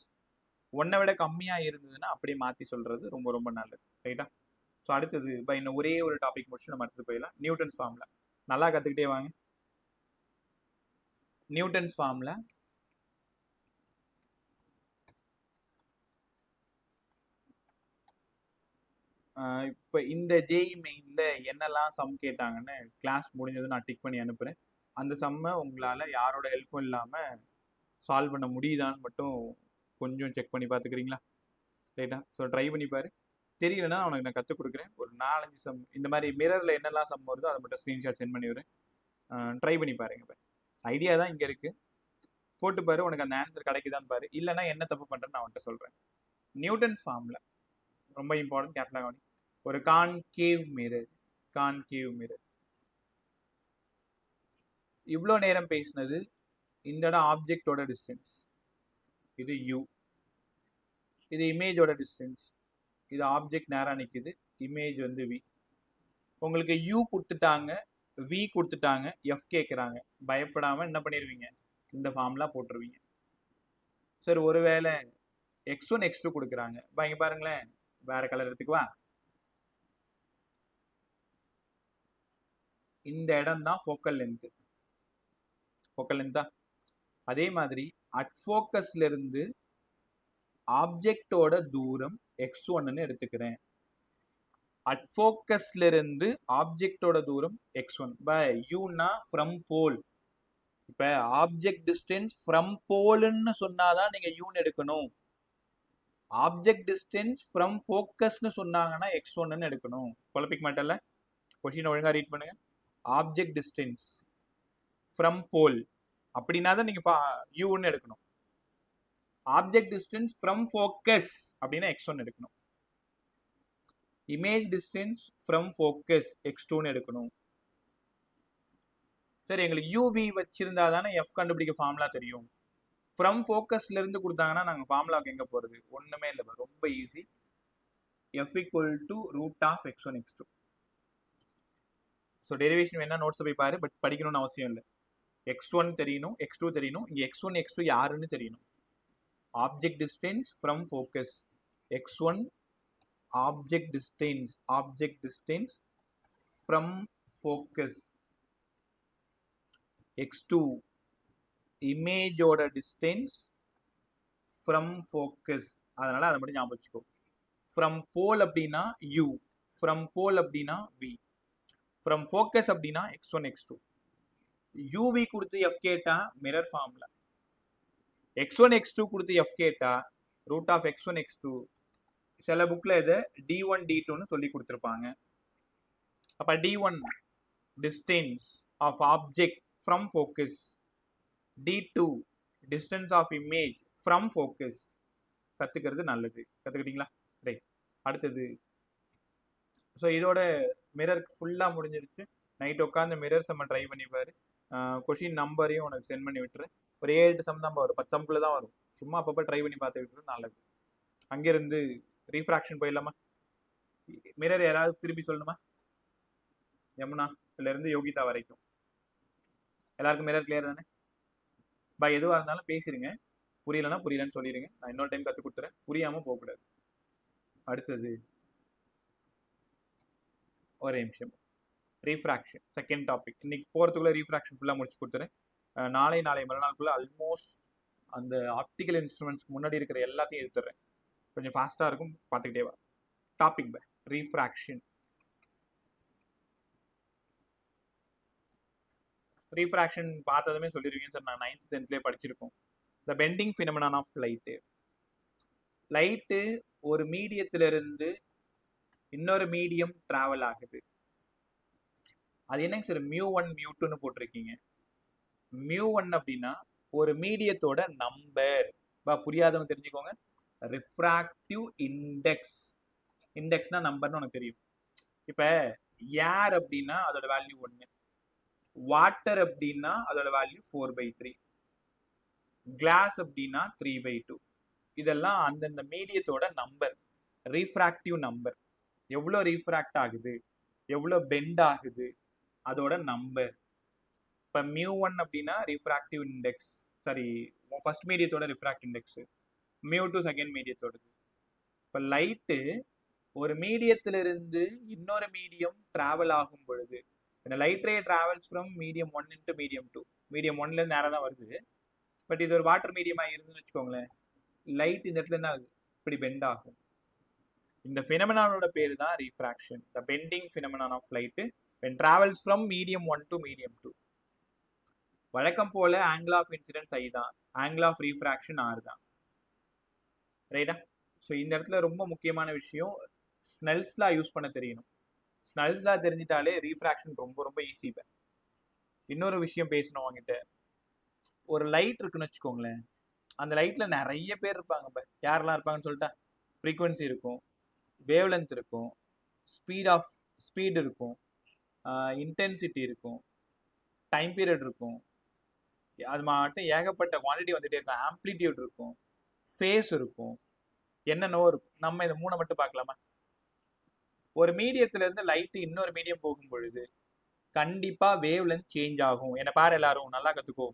ஒன்றை விட கம்மியா இருந்ததுன்னா அப்படியே மாத்தி சொல்றது ரொம்ப ரொம்ப நல்லது. ரைட்டா? ஸோ அடுத்தது இன்னும் ஒரே ஒரு டாபிக் முடிச்சு நம்ம அடுத்து போயிடலாம். நியூட்டன்ஸ் ஃபார்முலா நல்லா கத்துக்கிட்டே வாங்க. நியூட்டன்ஸ் ஃபார்முலா இப்போ இந்த ஜேஇ மெயின்ல என்னெல்லாம் சம் கேட்டாங்கன்னு கிளாஸ் முடிஞ்சது நான் டிக் பண்ணி அனுப்புறேன். அந்த சம்மை உங்களால் யாரோட ஹெல்ப்பும் இல்லாமல் சால்வ் பண்ண முடியுதான்னு மட்டும் கொஞ்சம் செக் பண்ணி பார்த்துக்கிறீங்களா? ரைட்டா? ஸோ ட்ரை பண்ணி பாரு. தெரியலன்னா உனக்கு நான் கற்றுக் கொடுக்குறேன். ஒரு 4-5 சம் இந்த மாதிரி மிரரில் என்னெல்லாம் சம் வருதோ அதை மட்டும் ஸ்க்ரீன்ஷாட் சென்ட் பண்ணி விடுறேன். ட்ரை பண்ணி பாருங்க. ஐடியா தான் இங்கே இருக்கு, போட்டு பாரு, உனக்கு அந்த ஆன்சர் கிடைக்குதான்னு பாரு. இல்லைன்னா என்ன தப்பு பண்ணுறேன்னு நான் உன்கிட்ட சொல்கிறேன். நியூட்டன்ஸ் ஃபார்முலா ரொம்ப இம்பார்ட்டன்ட், கேர்ஃபுல்லாக கவனி. ஒரு கான்கேவ் மிரர், கான்கேவ் மிரர். இவ்வளோ நேரம் பேசினது இந்த இடம் ஆப்ஜெக்டோட டிஸ்டன்ஸ், இது யூ, இது இமேஜோட டிஸ்டன்ஸ், இது ஆப்ஜெக்ட் நேராக நிற்குது, இமேஜ் வந்து வி. உங்களுக்கு யூ கொடுத்துட்டாங்க, வி கொடுத்துட்டாங்க, எஃப் கேட்குறாங்க. பயப்படாமல் என்ன பண்ணிடுவீங்க, இந்த ஃபார்ம்லாம் போட்டுருவீங்க. சார் ஒருவேளை x1 x2 கொடுக்குறாங்க, இங்கே பாருங்களேன், வேற கலர் எடுத்துக்குவா. இந்த இடம் தான் ஃபோக்கல் லென்த், ஃபோக்கல் லென்த்தா. அதே மாதிரி அட் ஃபோக்கஸ்ல இருந்து ஆப்ஜெக்டோட தூரம் x1ன்னு எடுத்துக்கிறேன். அட் ஃபோக்கஸ்ல இருந்து ஆப்ஜெக்டோட தூரம் x1 பை யூனா ஃப்ரம் போல். இப்ப ஆப்ஜெக்ட் டிஸ்டன்ஸ் ஃப்ரம் போல்னு சொன்னாதான் நீங்க யூன்னு எடுக்கணும். ஆப்ஜெக்ட் டிஸ்டன்ஸ் ஃப்ரம் ஃபோக்கஸ்னு சொன்னாங்கன்னா x1ன்னு எடுக்கணும். குழப்பிக்க மாட்டேன்ல? கொஸ்டின் ஒழுங்கா ரீட் பண்ணுங்க. ஆப்ஜெக்ட் டிஸ்டன்ஸ் ஃப்ரம் போல் அப்படின்னா தான் நீங்க யூன்னு எடுக்கணும். ஆப்ஜெக்ட் டிஸ்டன்ஸ் ஃப்ரம் ஃபோக்கஸ் அப்படின்னா x1 எடுக்கணும். இமேஜ் டிஸ்டன்ஸ் ஃப்ரம் ஃபோக்கஸ் x2ன்னு எடுக்கணும். சரி, எங்களுக்கு யூவி வச்சிருந்தா தானே எஃப் கண்டுபிடிக்க ஃபார்முலா தெரியும். ஃப்ரம் ஃபோக்கஸ்ல இருந்து கொடுத்தாங்கன்னா நாங்கள் ஃபார்முலாவுக்கு எங்கே போகிறது? ஒன்றுமே இல்லை, ரொம்ப easy. F equal to root of x1 x2. So derivation வேணா நோட்ஸ் போய் பாரு, பட் படிக்கணும்னு அவசியம் இல்லை. x1 தெரியணும், x2 தெரியணும். இங்கே x1 x2 யாருன்னு தெரியணும். Object distance from focus x1, object distance from focus x2, இமேஜோட டிஸ்டன்ஸ் ஃப்ரம் ஃபோக்கஸ். அதனால அதை மட்டும் ஞாபகம் வச்சுக்கோ. ஃப்ரம் போல் அப்படின்னா யூ, ஃப்ரம் போல் அப்படின்னா வி, ஃப்ரம் ஃபோக்கஸ் அப்படின்னா x1 x2. யூவி கொடுத்து எஃப் கேட்டா மிரர் ஃபார்முலா, x1 x2 கொடுத்து எஃப் கேட்டா ரூட் ஆஃப் x1 x2. சில புக்ல இதை d1 d2ன்னு சொல்லி கொடுத்துருப்பாங்க. அப்ப d1 distance of object from focus, d2 distance of image from focus. கத்துக்கிறது நல்லது. கத்துக்கிட்டீங்களா? ரைட். அடுத்தது, ஸோ இதோட மிரர் ஃபுல்லாக முடிஞ்சிருச்சு. நைட் உட்காந்து மிரர் சம்ம ட்ரை பண்ணி பாரு. கொஷின் நம்பரையும் உனக்கு சென்ட் பண்ணி விட்டுரு. ஒரு 7-8 சம் தான் வரும், 10 சம்குள்ள தான் வரும். சும்மா அப்பப்போ ட்ரை பண்ணி பார்த்து விட்டுரு, நல்லது. அங்கேருந்து ரீஃப்ராக்ஷன் போயிடலாமா? மிரர் யாராவது திருப்பி சொல்லணுமா? யமுனா இருந்து யோகிதா வரைக்கும் எல்லாருக்கும் மிரர் கிளியர் தானே? எதுவாக இருந்தாலும் பேசிடுங்க. புரியலன்னா புரியலன்னு சொல்லிடுங்க. நான் இன்னொரு டைம் கற்றுக் கொடுத்துறேன். புரியாமல் போகக்கூடாது. அடுத்தது ஒரே நிமிஷம். Refraction second topic. இன்னைக்கு போகிறதுக்குள்ளே ரீஃப்ராக்ஷன் ஃபுல்லாக முடிச்சு கொடுத்துறேன். நாளை மறுநாளுக்குள்ளே ஆல்மோஸ்ட் அந்த ஆப்டிக்கல் இன்ஸ்ட்ருமெண்ட்ஸ்க்கு முன்னாடி இருக்கிற எல்லாத்தையும் எடுத்துடுறேன். கொஞ்சம் ஃபாஸ்ட்டாக இருக்கும், பார்த்துக்கிட்டே வா. Topic refraction. ரீஃப்ராக்ஷன் பார்த்ததுமே சொல்லியிருக்கீங்க சார், நான் 9th 10th படிச்சிருக்கோம். த bending phenomenon of light. Light ஒரு மீடியத்திலிருந்து இன்னொரு மீடியம் டிராவல் ஆகுது. அது என்னங்க சார் μ1 μ2ன்னு போட்டிருக்கீங்க? μ1 அப்படின்னா ஒரு மீடியத்தோட நம்பர். புரியாதவங்க தெரிஞ்சுக்கோங்க. Refractive index. இண்டெக்ஸ்னா நம்பர்னு உனக்கு தெரியும். இப்ப ஏர் அப்படின்னா அதோட வேல்யூ 1, வாட்டர் அப்படின்னா அதோட வேல்யூ 4/3, கிளாஸ் அப்படின்னா 3/2. இதெல்லாம் அந்தந்த மீடியத்தோட நம்பர், ரீஃப்ராக்டிவ் நம்பர். எவ்வளோ ரீஃப்ராக்ட் ஆகுது, எவ்வளோ பெண்ட் ஆகுது, அதோட நம்பர். இப்போ μ1 அப்படின்னா ரிஃப்ராக்டிவ் இண்டெக்ஸ், சாரி ஃபர்ஸ்ட் மீடியத்தோட ரிஃப்ராக்டிவ் இண்டெக்ஸ், μ2 செகண்ட் மீடியத்தோடது. இப்போ லைட்டு ஒரு மீடியத்திலிருந்து இன்னொரு மீடியம் டிராவல் ஆகும் பொழுது, light ray travels from medium 1 into medium 2. Medium 1ல இருந்து நேரம் தான் வருது. பட் இது ஒரு வாட்டர் மீடியமா இருந்துன்னு வச்சுக்கோங்களேன், லைட் இந்த இடத்துல என்ன ஆகுது, இப்படி பெண்ட் ஆகும். இந்த ஃபினோமெனானோட பேரு தான் refraction. The bending phenomenon of light when travels from medium 1 to medium 2. வழக்கம் போல ஆங்கிள் ஆஃப் இன்சிடென்ஸ் ஐ தான், ஆங்கிள் ஆஃப் ரீஃப்ராக்ஷன் ஆர் தான். ரைட்டா? ஸோ இந்த இடத்துல ரொம்ப முக்கியமான விஷயம், ஸ்னெல்ஸ் லா யூஸ் பண்ண தெரியணும். ஸ்னெல்ஸ் லா தெரிஞ்சிட்டாலே ரீஃப்ராக்ஷன் ரொம்ப ரொம்ப ஈஸி. இன்னொரு விஷயம் பேசணும் அவங்ககிட்ட. ஒரு லைட் இருக்குன்னு வச்சுக்கோங்களேன், அந்த லைட்ல நிறைய பேர் இருப்பாங்க. யாரெல்லாம் இருப்பாங்கன்னு சொல்லிட்டா, ஃப்ரீக்வன்சி இருக்கும், வேவ் லென்த் இருக்கும், ஸ்பீட் இருக்கும், இன்டென்சிட்டி இருக்கும், டைம் பீரியட் இருக்கும், அது மட்டும் ஏகப்பட்ட குவான்டிட்டி வந்துட்டே இருக்கும், ஆம்ப்ளிடியூட் இருக்கும், ஃபேஸ் இருக்கும், என்னென்னவோ இருக்கும். நம்ம இந்த 3 மட்டும் பார்க்கலாமா? ஒரு மீடியத்துல இருந்து லைட் இன்னொரு மீடியம் போகும் பொழுது கண்டிப்பா வேவ் லென்த் சேஞ்ச் ஆகும். என்ன பாரு, எல்லாரும் நல்லா கத்துக்கோ.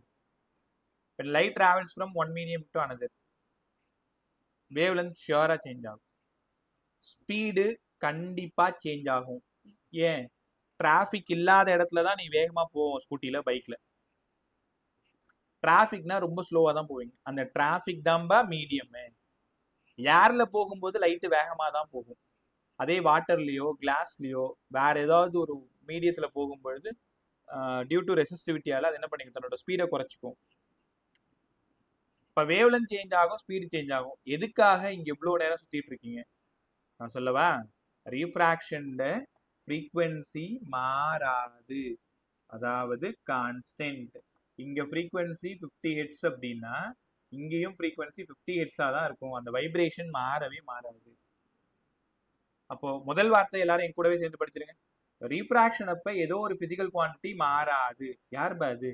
Light travels from one medium to another, wavelength ஷியோரா சேஞ்ச் ஆகும். ஸ்பீடு கண்டிப்பா சேஞ்ச் ஆகும். ஏன்? டிராஃபிக் இல்லாத இடத்துல தான் நீ வேகமா போவோம் ஸ்கூட்டில, பைக்ல. டிராஃபிக்னா ரொம்ப ஸ்லோவா தான் போவீங்க. அந்த டிராஃபிக் தான்பா மீடியம். ஏர்ல போகும்போது லைட்டு வேகமா தான் போகும். அதே வாட்டர்லயோ கிளாஸ்லயோ வேற ஏதாவது ஒரு மீடியத்துல போகும்பொழுது டியூ டு ரெசிஸ்டிவிட்டியால அது என்ன பண்ணிக்கும், தன்னோட ஸ்பீடை குறைச்சிக்கும். இப்போ வேவ் லென்த் சேஞ்ச் ஆகும், ஸ்பீடு சேஞ்ச் ஆகும். எதுக்காக இங்க இவ்வளோ நேரம் சுத்திட்டு இருக்கீங்க நான் சொல்லவா? ரீஃப்ராக்ஷன்ல ஃப்ரீக்வன்சி மாறாது, அதாவது கான்ஸ்டன்ட். இங்க ஃப்ரீக்வன்சி 50 ஹெர்ட்ஸ் அப்படின்னா இங்கேயும் ஃப்ரீக்வன்சி 50 ஹெர்ட்ஸா தான் இருக்கும். அந்த வைப்ரேஷன் மாறவே மாறாது. அப்போ முதல் வார்த்தை எல்லாரும் என் கூடவே சேர்ந்து படிச்சிருங்க. ரீஃப்ராக்ஷன் அப்ப ஏதோ ஒரு பிசிக்கல் குவான்டிட்டி மாறாது. யார் அது?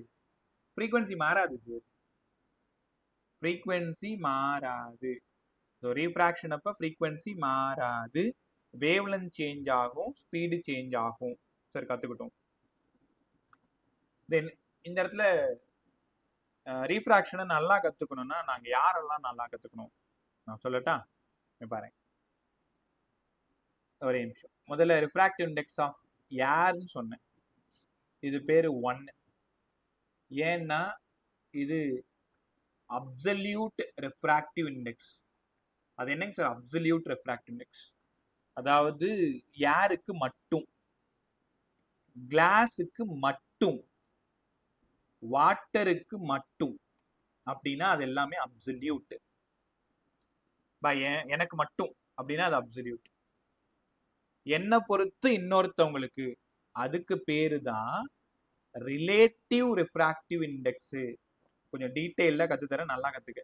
ஃப்ரீக்வன்சி மாறாது சார், ஃப்ரீக்வன்சி மாறாது. ஸோ ரீஃப்ராக்ஷன் அப்ப ஃப்ரீக்வன்சி மாறாது, வேவ் லென்த் சேஞ்ச் ஆகும், ஸ்பீடு சேஞ்ச் ஆகும். சார் கத்துக்கிட்டோம். தென் இந்த இடத்துல ரீஃப்ராக்ஷனை நல்லா கத்துக்கணும்னா நாங்க யாரெல்லாம் நல்லா கத்துக்கணும் நான் சொல்லட்டா? பாருங்க, ஒரே நிமிஷம். முதல்ல ரிஃப்ராக்டிவ் இண்டெக்ஸ் ஆஃப் ஏர்னு சொன்னேன், இது பேரு 1. ஏன்னா இது அப்சல்யூட் ரெஃப்ராக்டிவ் இண்டெக்ஸ். அது என்னங்க சார் அப்சல்யூட் ரெஃப்ராக்டிவ் இண்டெக்ஸ்? அதாவது ஏருக்கு மட்டும், கிளாஸுக்கு மட்டும், வாட்டருக்கு மட்டும் அப்படின்னா அது எல்லாமே அப்சல்யூட். எனக்கு மட்டும் அப்படின்னா அது அப்சல்யூட். என்ன பொறுத்து இன்னொருத்தவங்களுக்கு, அதுக்கு பேரு தான் ரிலேட்டிவ் ரெஃப்ராக்டிவ் இண்டெக்ஸ். கொஞ்சம் டீட்டெயில கத்துத்தரேன், நல்லா கத்துக்க.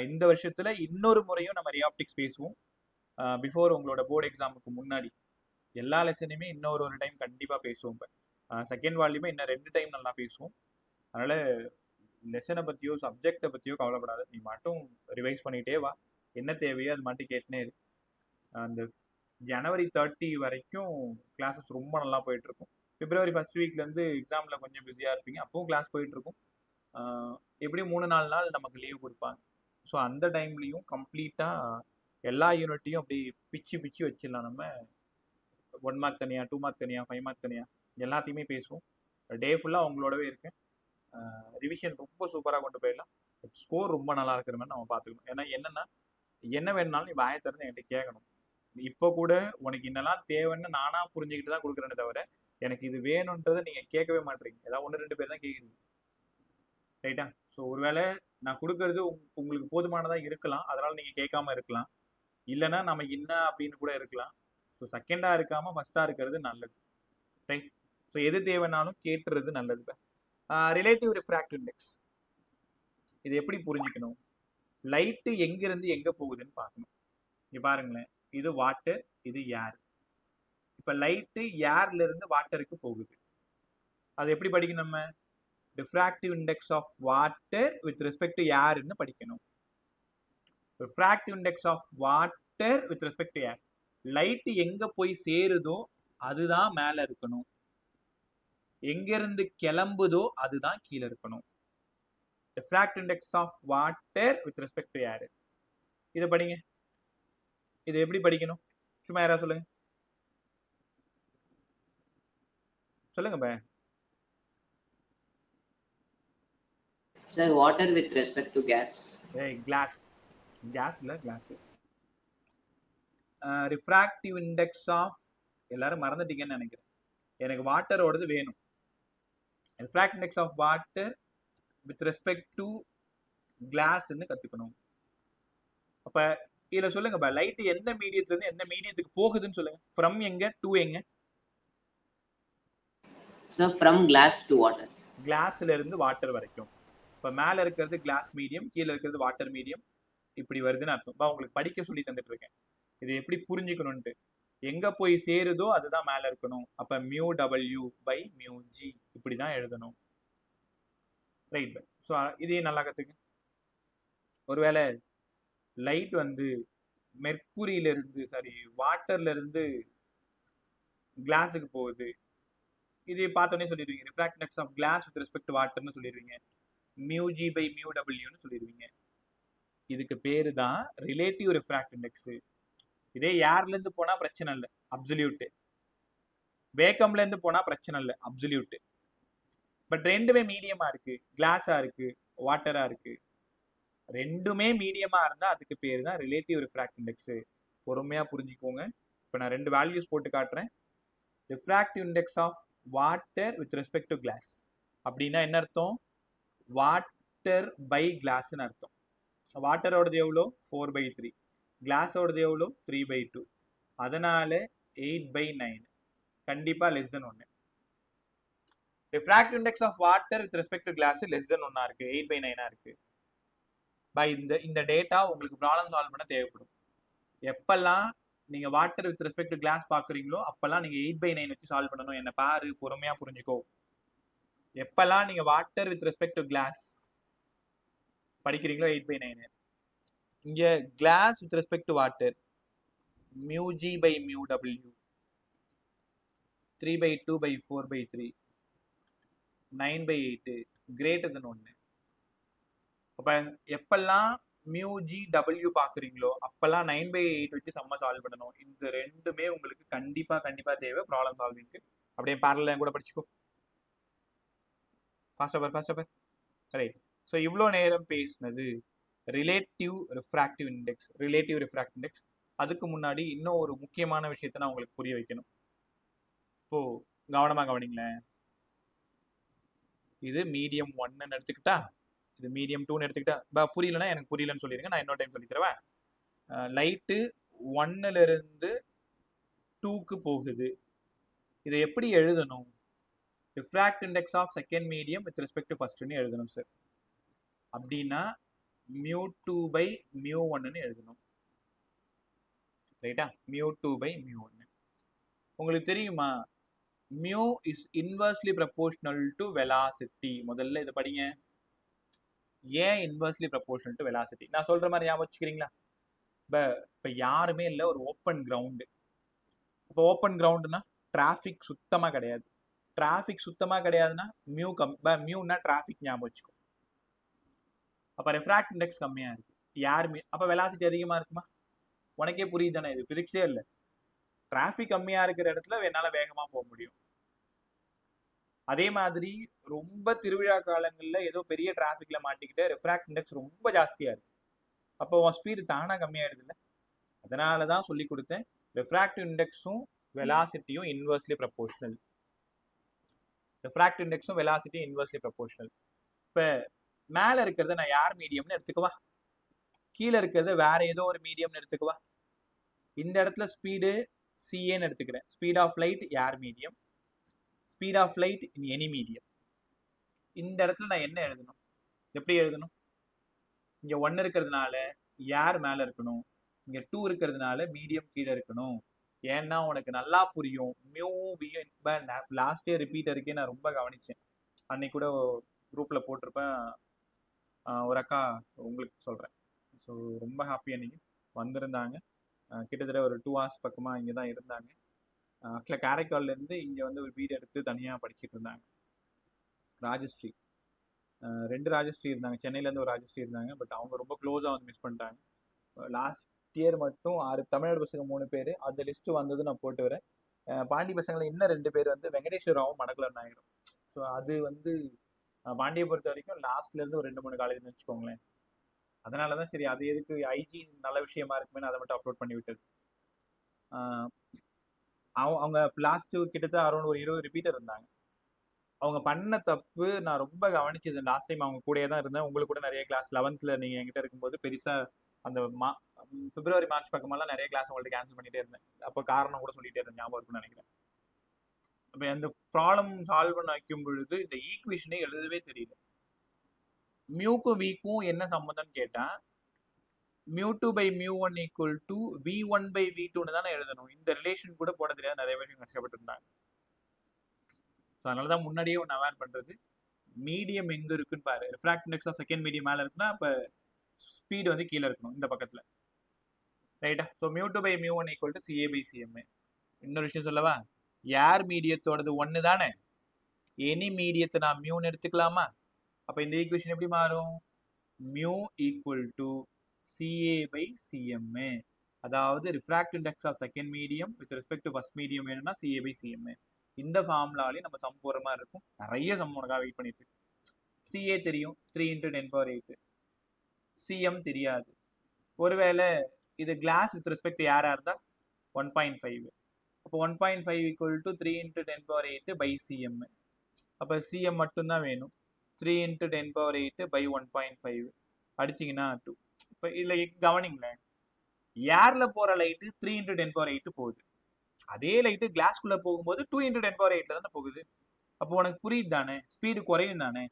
இந்த வருஷத்துல இன்னொரு முறையும் நம்ம ரியாப்டிக்ஸ் பேசுவோம். பிஃபோர் உங்களோட போர்டு எக்ஸாமுக்கு முன்னாடி எல்லா லெசனையுமே இன்னொரு டைம் கண்டிப்பா பேசுவோம். செகண்ட் வால்யூமே இன்னும் 2 டைம் நல்லா பேசுவோம். அதனால லெசனை பத்தியோ சப்ஜெக்டை பத்தியோ கவலைப்படாத, நீ மட்டும் ரிவைஸ் பண்ணிட்டே வா. என்ன தேவையோ அது மட்டும் கேட்டுனே இரு. அந்த ஜனவரி 30 வரைக்கும் கிளாஸஸ் ரொம்ப நல்லா போயிட்டு இருக்கும். பிப்ரவரி ஃபர்ஸ்ட் வீக்ல இருந்து எக்ஸாம்ல கொஞ்சம் பிஸியா இருப்பீங்க, அப்பவும் கிளாஸ் போயிட்டு இருக்கும். எப்படியும் 3-4 நாள் நமக்கு லீவ் கொடுப்பாங்க. ஸோ அந்த டைம்லையும் கம்ப்ளீட்டா எல்லா யூனிட்டையும் அப்படி பிச்சு பிச்சு வச்சிடலாம். நம்ம 1 மார்க் தனியா, 2 மார்க் தனியா, 5 மார்க் தனியா எல்லாத்தையுமே பேசுவோம். டே ஃபுல்லாக அவங்களோடவே இருக்கேன். ரிவிஷன் ரொம்ப சூப்பராக கொண்டு போயிடலாம். ஸ்கோர் ரொம்ப நல்லா இருக்கிற மாதிரி நம்ம பார்த்துக்கணும். ஏன்னா என்னன்னா, என்ன வேணுனாலும் நீ வாயை திறந்து என்கிட்ட கேட்கணும். இப்போ கூட உனக்கு என்னெல்லாம் தேவைன்னு நானா புரிஞ்சுக்கிட்டு தான் கொடுக்குறேன்னு தவிர எனக்கு இது வேணுன்றதை நீங்க கேட்கவே மாட்டீங்க. ஏதாவது 1-2 பேர் தான் கேட்குறீங்க. ரைட்டா? ஸோ ஒருவேளை நான் கொடுக்கறது உங்களுக்கு போதுமானதா இருக்கலாம், அதனால நீங்க கேட்காம இருக்கலாம். இல்லைன்னா நம்ம என்ன அப்படின்னு கூட இருக்கலாம். ஸோ செகண்டாக இருக்காம ஃபர்ஸ்டாக இருக்கிறது நல்லது. ரைட். ஸோ எது தேவைனாலும் கேட்டுறது நல்லது. ரிலேட்டிவ் ரிஃப்ராக்டிவ் இண்டெக்ஸ் இது எப்படி புரிஞ்சுக்கணும்? லைட்டு எங்கிருந்து எங்கே போகுதுன்னு பார்க்கணும். இங்கே பாருங்களேன், இது வாட்டர், இது ஏர். இப்போ லைட்டு ஏர்ல இருந்து வாட்டருக்கு போகுது. அது எப்படி படிக்கணும்? நம்ம refractive index of water with respect to ஏர்னு படிக்கணும். Refractive index of water with respect to air. Light எங்க போய் சேருதோ அதுதான் மேல இருக்கணும், எங்கிருந்து கிளம்புதோ அதுதான் கீழே இருக்கணும். Refractive index of water with respect to air. இதை படிங்க. இது எப்படி படிக்கணும்? சும்மா யாராவது சொல்லுங்க, சொல்லுங்க பே. Sir, water with respect to gas. Glass, gas இல்ல கிளாஸ். ரிஃப்ராக்டிவ் இண்டெக்ஸ் ஆஃப், எல்லாரும் மறந்துட்டீங்கன்னு நினைக்கிறேன். எனக்கு வாட்டரோடது வேணும். Refractive index of water with respect to கிளாஸ்ன்னு கத்துக்கணும். அப்ப இதுல சொல்லுங்க பா, லைட் எந்த மீடியத்துல இருந்து எந்த மீடியத்துக்கு போகுதுன்னு சொல்லுங்க. ஃப்ரம் எங்க டு எங்க? Sir, from glass to water. கிளாஸ்ல இருந்து வாட்டர் வரைக்கும். இப்ப மேல இருக்கிறது கிளாஸ் மீடியம், கீழே இருக்கிறது வாட்டர் மீடியம். இப்படி வருதுன்னு அர்த்தம். உங்களுக்கு படிக்க சொல்லி தந்துட்டு இருக்கேன், இது எப்படி புரிஞ்சுக்கணும்ட்டு. எங்க போய் சேருதோ அதுதான் மேல இருக்கணும். அப்ப mu W by mu G இப்படிதான் எழுதணும். ரைட். ஸோ இதையும் நல்லா கத்துங்க. ஒருவேளை லைட் வந்து மெர்க்குரியில இருந்து, சாரி வாட்டர்ல இருந்து கிளாஸுக்கு போகுது, இதை பார்த்தோன்னே சொல்லிடுவீங்க refractive index of glass with respect to வாட்டர்னு சொல்லிடுவீங்க. மியூ ஜி பை மியூ டபிள்யூன்னு சொல்லிடுவீங்க. இதுக்கு பேரு தான் ரிலேட்டிவ் ரிஃப்ராக்டிவ் இண்டெக்ஸ். இதே ஏர்ல இருந்து போனா பிரச்சனை இல்லை, அப்சல்யூட். வேக்கம்ல இருந்து போனா பிரச்சனை இல்லை, அப்சல்யூட். பட் ரெண்டுமே மீடியமா இருக்கு, கிளாஸா இருக்கு, வாட்டரா இருக்கு. ரெண்டுமே மீடியமா இருந்தா அதுக்கு பேரு தான் ரிலேட்டிவ் ரிஃப்ராக்டிவ் இண்டெக்ஸ். பொறுமையா புரிஞ்சுக்கோங்க. இப்போ நான் 2 வேல்யூஸ் போட்டு காட்டுறேன். Refractive index of water with respect to glass அப்படின்னா என்ன அர்த்தம்? வாட்டர் பை கிளாஸ்ன்னு அர்த்தம். வாட்டரோடது எவ்வளோ? 4/3. கிளாஸோடது எவ்வளோ? 3/2. அதனால 8/9. கண்டிப்பா less than 1. Refractive index of water with respect to glass less than 1 இருக்கு, 8/9 இருக்கு. பை இந்த டேட்டா உங்களுக்கு ப்ராப்ளம் சால்வ் பண்ண தேவைப்படும். எப்பெல்லாம் நீங்க water with respect to glass பாக்குறீங்களோ அப்பெல்லாம் நீங்க 8/9 வச்சு சால்வ் பண்ணணும். என்ன பாரு, பொறுமையா புரிஞ்சுக்கோ. எப்பெல்லாம் நீங்க water with respect to glass படிக்கிறீங்களோ 8/9. இங்க glass with respect to water mu g by mu டபிள்யூ 3/2/4/3 9/8 கிரேட்டர் தென் 1. அப்ப எப்பெல்லாம் மியூ ஜி டபிள்யூ பாக்குறீங்களோ அப்பெல்லாம் 9/8 வச்சு சம்ம சால்வ் பண்ணணும். இந்த ரெண்டுமே உங்களுக்கு கண்டிப்பா தேவை ப்ராப்ளம் சால்விங்க்கு. அப்படியே பேரலல் கூட படிச்சுக்கோ. Fast right. ஸோ இவ்வளோ நேரம் பேசினது ரிலேட்டிவ் ரிஃப்ராக்டிவ் இண்டெக்ஸ். அதுக்கு முன்னாடி இன்னும் ஒரு முக்கியமான விஷயத்தை நான் உங்களுக்கு புரிய வைக்கணும். இப்போ கவனமா கவனிங்களேன். இது மீடியம் 1ன்னு எடுத்துக்கிட்டா, இது மீடியம் 2ன்னு எடுத்துக்கிட்டா, புரியலன்னா எனக்கு புரியலன்னு சொல்லிடுங்க, நான் இன்னொரு டைம் சொல்லி தருவேன். லைட்டு 1ல இருந்து 2க்கு போகுது. இதை எப்படி எழுதணும்? Refractive index of second medium with respect to ஃபர்ஸ்ட்னு எழுதணும் சார். அப்படின்னா μ2 பை μ1ன்னு எழுதணும். ரைட்டா? μ2 பை μ1. உங்களுக்கு தெரியுமா, mu is inversely proportional to velocity. முதல்ல இதை படிங்க. ஏன் இன்வெர்ஸ்லி ப்ரப்போர்ஷனல் டு வெலாசிட்டி? நான் சொல்ற மாதிரி ஞாபகம் வச்சுக்கிறீங்களா? இப்போ யாருமே இல்லை, ஒரு ஓப்பன் கிரவுண்டு. இப்போ ஓப்பன் கிரவுண்டுனா டிராஃபிக் சுத்தமாக கிடையாது. டிராஃபிக் சுத்தமாக கிடையாதுன்னா மியூனா டிராஃபிக் ஞாபகம் வச்சுக்கோ. அப்போ ரெஃப்ராக்டிவ் இண்டெக்ஸ் கம்மியாக இருக்கு, யாருமே. அப்போ வெலாசிட்டி அதிகமாக இருக்குமா? உனக்கே புரியுது தானே, இது ஃபிசிக்ஸே இல்லை. டிராஃபிக் கம்மியாக இருக்கிற இடத்துல என்னால் வேகமாக போக முடியும். அதே மாதிரி ரொம்ப திருவிழா காலங்களில் ஏதோ பெரிய டிராஃபிக்ல மாட்டிக்கிட்டு ரெஃப்ராக்டிவ் இண்டெக்ஸ் ரொம்ப ஜாஸ்தியாக இருக்கு. அப்போ உன் ஸ்பீடு தானாக கம்மியாயிடுது இல்லை? அதனால தான் சொல்லி கொடுத்தேன், ரெஃப்ராக்டிவ் இண்டெக்ஸும் வெலாசிட்டியும் இன்வெர்ஸ்லி ப்ரப்போர்ஷனல். ரெஃப்ராக்டிவ் இண்டெக்ஸும் வெலாசிட்டியும் இன்வெர்ஸ்லி ப்ரப்போர்ஷனல். இப்போ மேலே இருக்கிறத நான் யார் மீடியம்னு எடுத்துக்குவா, கீழே இருக்கிறத வேற ஏதோ ஒரு மீடியம்னு எடுத்துக்குவா. இந்த இடத்துல ஸ்பீடு சிஏன்னு எடுத்துக்கிறேன். Speed of light air medium, speed of light in any medium. இந்த இடத்துல நான் என்ன எழுதணும்? எப்படி எழுதணும்? இங்க 1 இருக்கிறதுனால ஏர் மேல இருக்கணும், இங்க 2 இருக்கிறதுனால மீடியம் கீழே இருக்கணும். ஏன்னா உனக்கு நல்லா புரியும். மியூ வியும் லாஸ்ட் இயர் ரிப்பீட்டருக்கே நான் ரொம்ப கவனிச்சேன். அன்னைக்கு கூட குரூப்ல போட்டிருப்பேன். ஒரு அக்கா உங்களுக்கு சொல்றேன். ஸோ ரொம்ப ஹாப்பியாக அன்னைக்கு வந்திருந்தாங்க. கிட்டத்தட்ட ஒரு 2 hours பக்கமாக இங்கே தான் இருந்தாங்க. ஆக்சுவலாக காரைக்கால்லேருந்து இங்கே வந்து ஒரு வீடு எடுத்து தனியாக படிச்சுட்டு இருந்தாங்க. ராஜஸ்ரீ 2 ராஜஸ்ரீ இருந்தாங்க. சென்னையிலேருந்து ஒரு ராஜஸ்ரீ இருந்தாங்க. பட் அவங்க ரொம்ப க்ளோஸாக வந்து மிஸ் பண்ணிட்டாங்க. லாஸ்ட் இயர் மட்டும் 6 தமிழ்நாடு பசங்க 3 பேர். அந்த லிஸ்ட்டு வந்தது நான் போட்டு வரேன். பாண்டி பசங்களை இன்னும் 2 பேர் வந்து வெங்கடேஸ்வராவும் மணக்குளர் நாயுடும். ஸோ அது வந்து பாண்டியை பொறுத்த வரைக்கும் லாஸ்ட்லேருந்து ஒரு 2-3 காலேஜ்னு வச்சுக்கோங்களேன். அதனால தான் சரி அது எதுக்கு ஐஜி நல்ல விஷயமா இருக்குமே அதை மட்டும் அப்லோட் பண்ணி விட்டது. அவங்க லாஸ்ட் கிட்டத்தட்ட அரௌண்ட் ஒரு 20 ரிப்பீட்டர் இருந்தாங்க. அவங்க பண்ண தப்பு நான் ரொம்ப கவனிச்சது. லாஸ்ட் டைம் அவங்க கூடயே தான் இருந்தேன். உங்களுக்கு கூட நிறைய கிளாஸ் 11th நீங்கள் என்கிட்ட இருக்கும்போது பெருசாக அந்த பிப்ரவரி மார்ச் பக்கமெல்லாம் நிறைய கிளாஸ் உங்கள்கிட்ட கேன்சல் பண்ணிட்டே இருந்தேன். அப்போ காரணம் கூட சொல்லிட்டே இருந்தேன், ஞாபகம் இருக்குன்னு நினைக்கிறேன். அப்போ அந்த ப்ராப்ளம் சால்வ் பண்ண வைக்கும் பொழுது இந்த ஈக்குவேஷனே எழுதவே தெரியல. மியூக்கும் விக்கும் என்ன சம்மந்தம்னு கேட்டா mu2 by mu1 equal to v1 by v2ன்னு தானே எழுதணும். இந்த ரிலேஷன் கூட போட தெரியாது நிறைய பேர் கஷ்டப்பட்டு இருந்தாங்க. ஸோ அதனால தான் முன்னாடியே ஒன்று அவேர் பண்ணுறது. மீடியம் எங்கே இருக்குன்னு பாரு. Refract index of second medium மேலே இருக்குன்னா அப்போ ஸ்பீடு வந்து கீழே இருக்கணும் இந்த பக்கத்தில், ரைட்டா? So mu2 by mu1 equal to CA by CMA. இன்னொரு விஷயம் சொல்லவா? ஏர் மீடியத்தோடது 1 தானே, எனி மீடியத்தை நான் மியூன்னு எடுத்துக்கலாமா? அப்போ இந்த ஈக்குவேஷன் எப்படி மாறும்? Mu equal to CA by CMA. அதாவது refract index of second medium with respect to first medium வேணும்னா CA by CMA. இந்த ஃபார்முலாலையும் நம்ம சம் போகிற மாதிரி இருக்கும். நிறைய சம் உனக்காக வெயிட் பண்ணிட்டு இருக்கு. CA தெரியும், 3 × 10⁸. CM தெரியாது. ஒருவேளை இது கிளாஸ் வித் ரெஸ்பெக்ட் யாரா இருந்தால் 1.5. அப்போ 1.5 ஈக்குவல் டு 3 × 10⁸ by CM. அப்போ CM மட்டும்தான் வேணும். 3 × 10⁸ by 1.5 அடிச்சிங்கன்னா 2. இப்போ இல்லை கவனிங்களேன், ஏரில் போகிற லைட்டு 3 × 10⁸ போகுது. அதே லைட்டு கிளாஸ்குள்ளே போகும்போது 2 × 10⁸ தானே போகுது. அப்போ உனக்கு புரியுது தானே, ஸ்பீடு குறையும் தானே.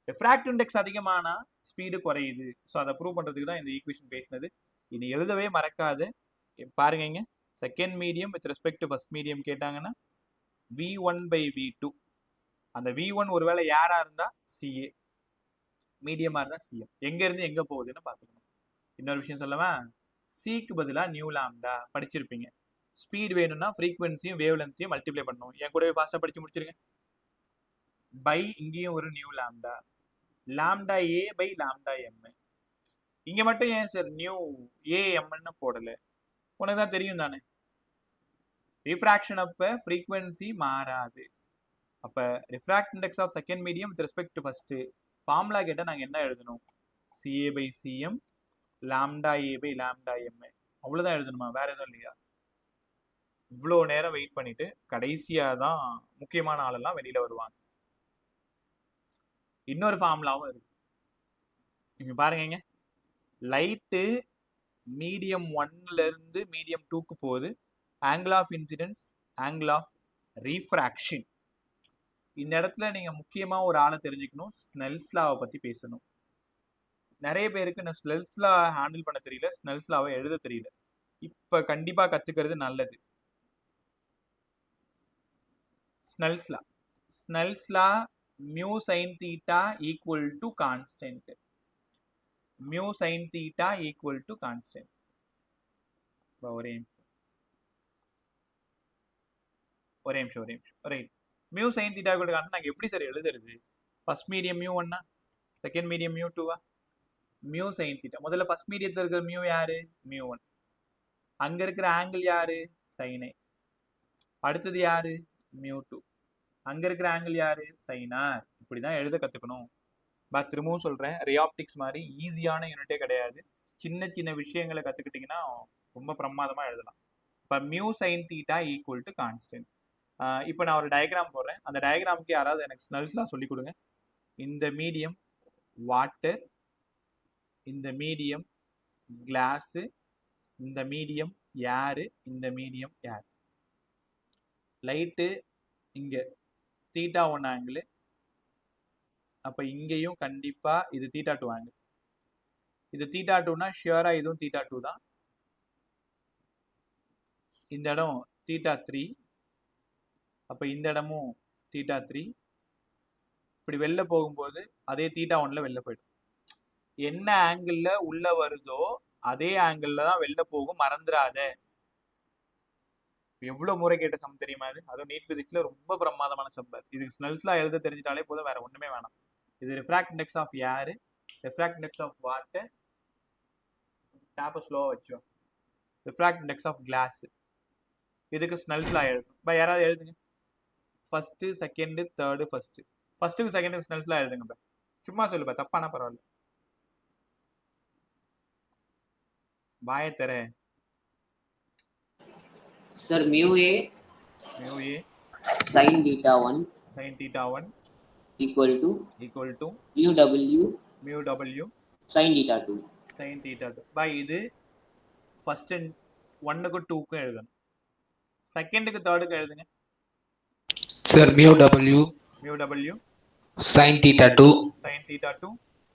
ரிஃப்ராக்ட் இண்டெக்ஸ் அதிகமானா ஸ்பீடு குறையுது. ஸோ அதை ப்ரூவ் பண்ணுறதுக்கு தான் இந்த ஈக்குவேஷன் பேசினது. இது எழுதவே மறக்காது. பாருங்க, இங்க second medium with respect to first medium கேட்டாங்கன்னா v1 by v2. அந்த v1 ஒருவேளை யாரா இருந்தா CA, மீடியமா இருந்தா CM. எங்க இருந்து எங்க போகுதுன்னு பார்த்துக்கணும். இன்னொரு விஷயம் சொல்லவா? சிக்கு பதிலாக நியூ லாம்டா படிச்சிருப்பீங்க. ஸ்பீட் வேணும்னா ஃப்ரீக்வன்சியும் வேவ் லென்த்தையும் மல்டிப்ளை பண்ணணும். என் கூடவே ஃபாஸ்ட்டாக படிச்சு முடிச்சிருங்க. பை இங்கேயும் ஒரு mu lambda, lambda A by lambda M. இங்க மட்டும் ஏன் சார் நியூ ஏஎம்னு போடல? உனக்கு தான் தெரியும் தானே, ரிஃப்ராக்ஷன் அப்ப ஃப்ரீக்வன்சி மாறாது. அப்ப refract index of second medium with respect to first formula கேட்டால் நாங்கள் என்ன எழுதணும்? CA by CM lambda A by lambda M. அவ்வளோதான் எழுதணுமா? வேற எதுவும் இல்லையா? இவ்வளோ நேரம் வெயிட் பண்ணிட்டு கடைசியாக தான் முக்கியமான ஆளெல்லாம் வெளியில வருவாங்க. இன்னொரு ஃபார்முலாவும் இருக்கு. இங்க பாருங்க, லைட்டு மீடியம் 1ல இருந்து மீடியம் 2க்கு போகுது. Angle of incidence, angle of refraction. இந்த இடத்துல நீங்க முக்கியமா ஒரு ஆளை தெரிஞ்சுக்கணும். ஸ்னெல்ஸ் லாவை பத்தி பேசணும். நிறைய பேருக்கு நான் ஸ்னெல்ஸ் லா ஹேண்டில் பண்ண தெரியல, ஸ்னெல்ஸ் லாவை எழுத தெரியல. இப்ப கண்டிப்பா கத்துக்கிறது நல்லது. Snell's law mu sine theta equal to constant. Mu sine theta equal to constant. ஒரே நிமிஷம் right. Mu sine theta equal to constant நாங்கள் எப்படி சார் எழுதுறது? First medium mu 1, second medium mu 2. Mu sine theta முதல்ல first மீடியத்தில் இருக்கிற mu யாரு? Mu 1. அங்க இருக்கிற ஆங்கிள் யாரு? Sine A. அடுத்தது யாரு? மியூ 2. அங்க இருக்கிற ஆங்கிள் யாரு? Sine R. இப்படிதான் எழுத கத்துக்கணும். பட் திரும்பவும் சொல்றேன், ரியாப்டிக்ஸ் மாதிரி ஈஸியான யூனிட்டே கிடையாது. சின்ன சின்ன விஷயங்களை கத்துக்கிட்டீங்கன்னா ரொம்ப பிரமாதமா எழுதலாம். இப்போ mu sine theta equal to constant. இப்போ நான் ஒரு டயக்ராம் போடுறேன். அந்த டயக்ராமுக்கு யாராவது எனக்கு ஸ்னெல்ஸ்லாம் சொல்லி கொடுங்க. இந்த மீடியம் வாட்டர், இந்த மீடியம் கிளாஸு, இந்த மீடியம் யாரு, இந்த மீடியம் யார். லைட்டு இங்க θ1 ஆங்கிள், அப்ப இங்கேயும் கண்டிப்பா இது θ2 ஆங்கிள். இது θ2னா ஷியரா இதுவும் θ2 தான். இந்த இடம் θ3, அப்ப இந்த இடமும் θ3. இப்படி வெளில போகும்போது அதே θ1ல வெளில போயிடும். என்ன ஆங்கிள் உள்ள வருதோ அதே ஆங்கிள் தான் வெளில போகும், மறந்துடாத. எவ்வளவு முறை கேட்ட சம் தெரியுமா இது? அதுவும் நீட் பிசிக்ஸ்ல ரொம்ப பிரமாதமான சம். இதுக்கு ஸ்னெல்ஸ்லா எழுத தெரிஞ்சிட்டாலே போதும், வேற ஒண்ணுமே வேணாம். இது refract index of air, refract index of water, டேப்ப ஸ்லோவா வச்சோம், ரிஃப்ராக்ட் இண்டெக்ஸ் ஆஃப் கிளாஸ். இதுக்கு ஸ்னெல்ஸ்லா எழுதும். யாராவது எழுதுங்க. First, second, third, first. ஃபர்ஸ்ட்டுக்கு செகண்டுக்கு ஸ்னெல்ஸ்லா எழுதுங்க. சும்மா சொல்லுப்பா, தப்பானா பரவாயில்ல. வாயை தர. Sir, mu A mu A sin θ1 sin θ1 equal to mu mu W sin θ2. sin θ2. இது ஃபர்ஸ்ட் 1க்கு 2க்கும் எழுதணும். செகண்டுக்கு தேர்டுக்கு எழுதுங்க. Sir mu W sin θ2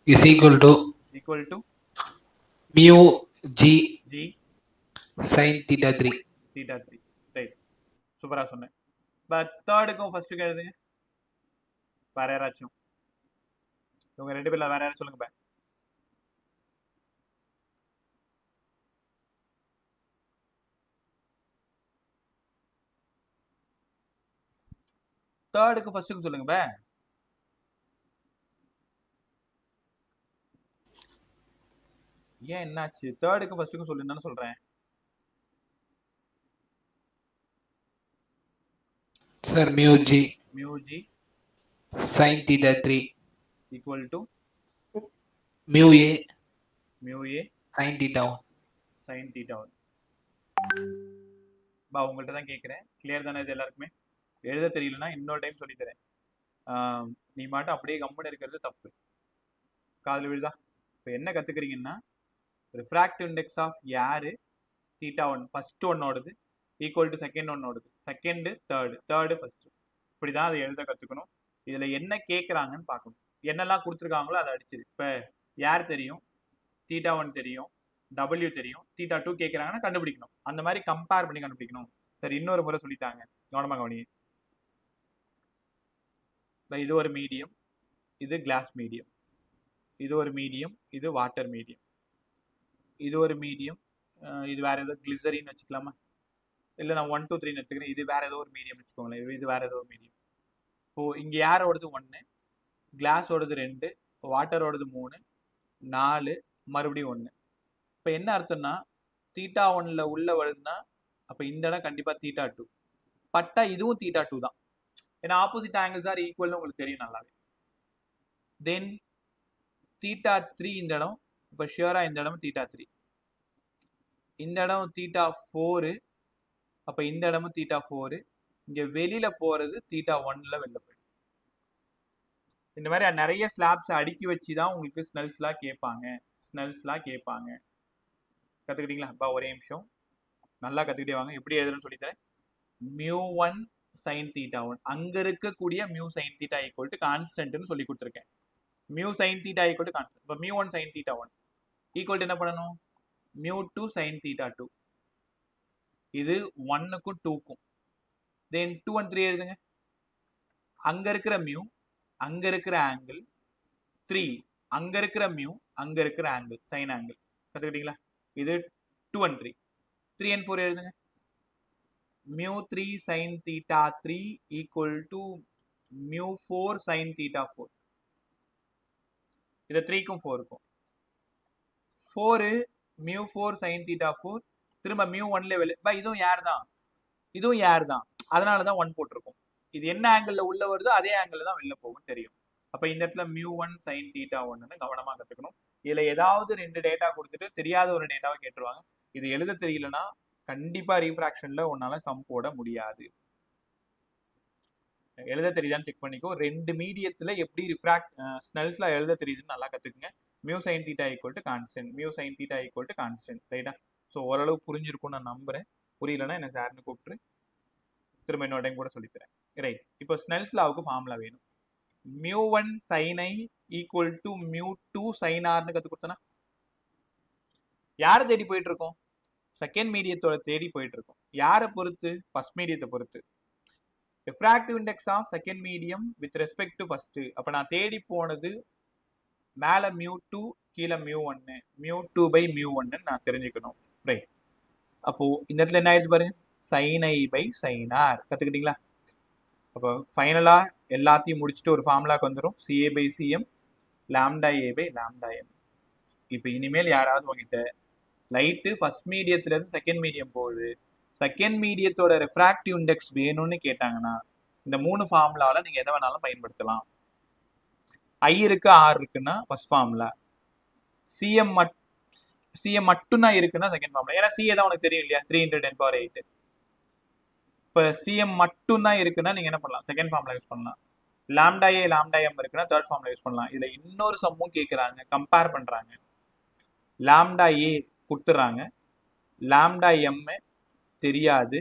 is equal to mu G sin θ3. Right, சூப்பரா சொன்னேன். பட் தேர்டுக்கும் ஃபர்ஸ்ட்டுக்கும் எழுதுங்க. வேற யாராச்சும், இவங்க ரெண்டு பேர்ல வேற யாராச்சும் சொல்லுங்க. தேர்டுக்கு ஃபர்ஸ்ட்டுக்கு சொல்லுங்க. ஏன் என்னாச்சு? தேர்டுக்கு ஃபர்ஸ்ட்டுக்கு சொல்லுன்னு சொல்றேன். Sir mu G sin θ3 equal to mu A sin θ1. உங்கள்கிட்ட தான் கேட்குறேன். கிளியர் தானே இது எல்லாருக்குமே? எழுத தெரியலன்னா இன்னொரு டைம் சொல்லித்தரேன். நீ மட்டும் அப்படியே கம்முன்னு இருக்கிறது தப்பு. காதில் விழுதா? இப்போ என்ன கற்றுக்குறீங்கன்னா, refractive index of air θ1 first ஒன்னோடது ஈக்குவல் டு செகண்ட் ஒன்னோடது, செகண்டு தேர்டு ஃபர்ஸ்ட். இப்படி தான் அதை எழுத கற்றுக்கணும். இதில் என்ன கேட்குறாங்கன்னு பார்க்கணும். என்னெல்லாம் கொடுத்துருக்காங்களோ அதை அடிச்சிரு. இப்போ ஏர் தெரியும், θ1 தெரியும், W தெரியும், θ2 கேட்குறாங்கன்னா கண்டுபிடிக்கணும். அந்த மாதிரி கம்பேர் பண்ணி கண்டுபிடிக்கணும். சரி, இன்னொரு முறை சொல்லித்தாங்க, கவனமாக கவனிங்க. இது ஒரு மீடியம், இது கிளாஸ் மீடியம். இது ஒரு மீடியம், இது வாட்டர் மீடியம். இது ஒரு மீடியம், இது வேற ஏதோ கிளிசரின்னு வச்சுக்கலாமா? இல்லை நான் 1 2 3 எடுத்துக்கிறேன். இது வேற ஏதோ ஒரு மீடியம் வச்சுக்கோங்களேன். இது வேற ஏதோ ஒரு மீடியம். இப்போ இங்கே ஏரோடது 1, கிளாஸோடது 2, வாட்டரோடது 3, 4, மறுபடியும் 1. இப்போ என்ன அர்த்தம்னா, θ1ல உள்ள வருதுன்னா அப்போ இந்த இடம் கண்டிப்பாக θ2. பட்டா இதுவும் θ2 தான். ஏன்னா ஆப்போசிட் ஆங்கிள்ஸ் ஆர் ஈக்குவல்னு உங்களுக்கு தெரியும் நல்லாவே. தென் θ3 இந்த இடம், இப்போ ஷியரா இந்த இடம் θ3. இந்த இடம் θ4, அப்போ இந்த இடமும் θ4. இங்கே வெளியில போறது θ1ல வெளில போயிடும். இந்த மாதிரி நிறைய ஸ்லாப்ஸ் அடுக்கி வச்சு தான் உங்களுக்கு ஸ்னெல்ஸ்லாம் கேட்பாங்க. கற்றுக்கிட்டீங்களா? ஒரே நிமிஷம், நல்லா கற்றுக்கிட்டே வாங்க. எப்படி எழுதுறேன்னு சொல்லித்தரேன். mu1 sin θ1, அங்கே இருக்கக்கூடிய mu sin θ ஈக்குவல் டு கான்ஸ்டன்ட்னு சொல்லி கொடுத்துருக்கேன். mu sin θ equal to constant. இப்போ mu1 sin θ1 ஈக்குவல் டு என்ன பண்ணணும்? mu2 sin θ2. இது 1க்கும் 2க்கும். தென் 2 and 3 எழுதுங்க. அங்கே இருக்கிற mu, அங்கே இருக்கிற ஆங்கிள் 3, அங்கே இருக்கிற mu, அங்கே இருக்கிற ஆங்கிள் சைன் ஆங்கிள். கற்றுக்கிட்டீங்களா? இது 2 and 3. 3 and 4 எழுதுங்க. mu3 sin θ3 equal to mu4 sin θ4. இது 3க்கும் 4க்கும். 4 mu4 sin θ4, திரும்ப mu1ல வெளியே. இதுவும் ஏர் தான், அதனால தான் 1 போட்டிருக்கோம். இது என்ன ஆங்கிள் உள்ள வருதோ அதே ஆங்கிள் தான் வெளில போகும் தெரியும். அப்போ இந்த இடத்துல mu1 sin θ1ன்னு கவனமாக கற்றுக்கணும். இதில் ஏதாவது 2 டேட்டா கொடுத்துட்டு தெரியாத ஒரு டேட்டாவை கேட்டுருவாங்க. இது எழுத தெரியலன்னா கண்டிப்பாக ரீஃப்ராக்ஷனில் உன்னால சம் போட முடியாது. எழுத தெரியுதான்னு செக் பண்ணிக்கோ. 2 மீடியத்தில் எப்படி ஸ்னெல்ஸ்ல எழுத தெரியுதுன்னு நல்லா கற்றுக்குங்க. mu sin θ equal to constant, ரைட்டா? ஸோ ஓரளவு புரிஞ்சிருக்கும்னு நான் நம்புறேன். புரியலன்னா என்ன சார்னு கூப்பிட்டு திரும்ப இன்னொரு டைம் கூட சொல்லித்தரேன். ரைட், இப்போ ஸ்னெல்ஸ் லாவுக்கு ஃபார்முலா வேணும். μ1 sin i equal to μ2 sin r னு கத்து கொடுத்தனா யாரை தேடி போயிட்டு இருக்கோம்? செகண்ட் மீடியத்தோட தேடி போயிட்டு இருக்கோம். யாரை பொறுத்து? ஃபர்ஸ்ட் மீடியத்தை பொறுத்து. Refractive index of second medium with respect to first. அப்ப நான் தேடி போனது மேல μ2 கீழே μ1, μ2 பை μ1 நான் தெரிஞ்சுக்கணும். ரைட், அப்போ இந்த இடத்துல என்ன ஆயிடுது பாருங்க, sin i by sin r கத்துக்கிட்டீங்களா? அப்போ ஃபைனலா எல்லாத்தையும் முடிச்சுட்டு ஒரு ஃபார்முலாக்கு வந்துடும், CA by CM lambda A by lambda M. இப்போ இனிமேல் யாராவது உங்ககிட்ட லைட்டு ஃபர்ஸ்ட் மீடியத்துல இருந்து செகண்ட் மீடியம் போகுது, செகண்ட் மீடியத்தோட ரெஃப்ராக்டிவ் இண்டெக்ஸ் வேணும்னு கேட்டாங்கன்னா இந்த 3 ஃபார்முலால நீங்க எதை வேணாலும் பயன்படுத்தலாம். I இருக்கு, R இருக்குன்னா ஃபர்ஸ்ட் ஃபார்முலா, CM மட்டும்தான் இருக்குன்னா செகண்ட் ஃபார்முலா. ஏன்னா CA தான் உனக்கு தெரியும் இல்லையா, 3 × 10⁸. இப்போ CM மட்டும்தான் இருக்குன்னா நீங்க என்ன பண்ணலாம், செகண்ட் ஃபார்முலா யூஸ் பண்ணலாம். லாம்டா A லாம்டா M இருக்குன்னா தேர்ட் ஃபார்முலா யூஸ் பண்ணலாம். இதுல இன்னொரு சம்மும் கேட்குறாங்க, கம்பேர் பண்றாங்க. லாம்டா A கொடுத்துறாங்க, லாம்டா M தெரியாது,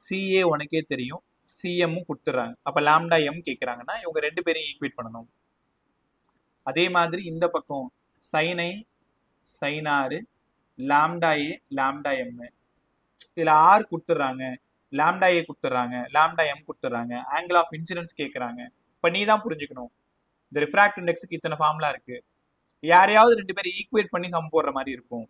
CA உனக்கே தெரியும், CMமும் கொடுத்துறாங்க. அப்ப லாம்டா M கேட்குறாங்கன்னா இவங்க 2 பேரையும் ஈக்குவேட் பண்ணணும். அதே மாதிரி இந்த பக்கம் sin i sin r lambda A lambda M, இதுல R கொடுத்துறாங்க, லாம்டா A கொடுத்துறாங்க, லாம்டா M கொடுத்துறாங்க, ஆங்கிள் ஆஃப் இன்சிடென்ஸ் கேட்குறாங்க. இப்போ நீ தான் புரிஞ்சுக்கணும், இந்த ரிஃப்ராக்ட் இண்டெக்ஸுக்கு இத்தனை ஃபார்முலா இருக்கு, யாரையாவது 2 பேரும் ஈக்குவேட் பண்ணி சம் போடுற மாதிரி இருக்கும்.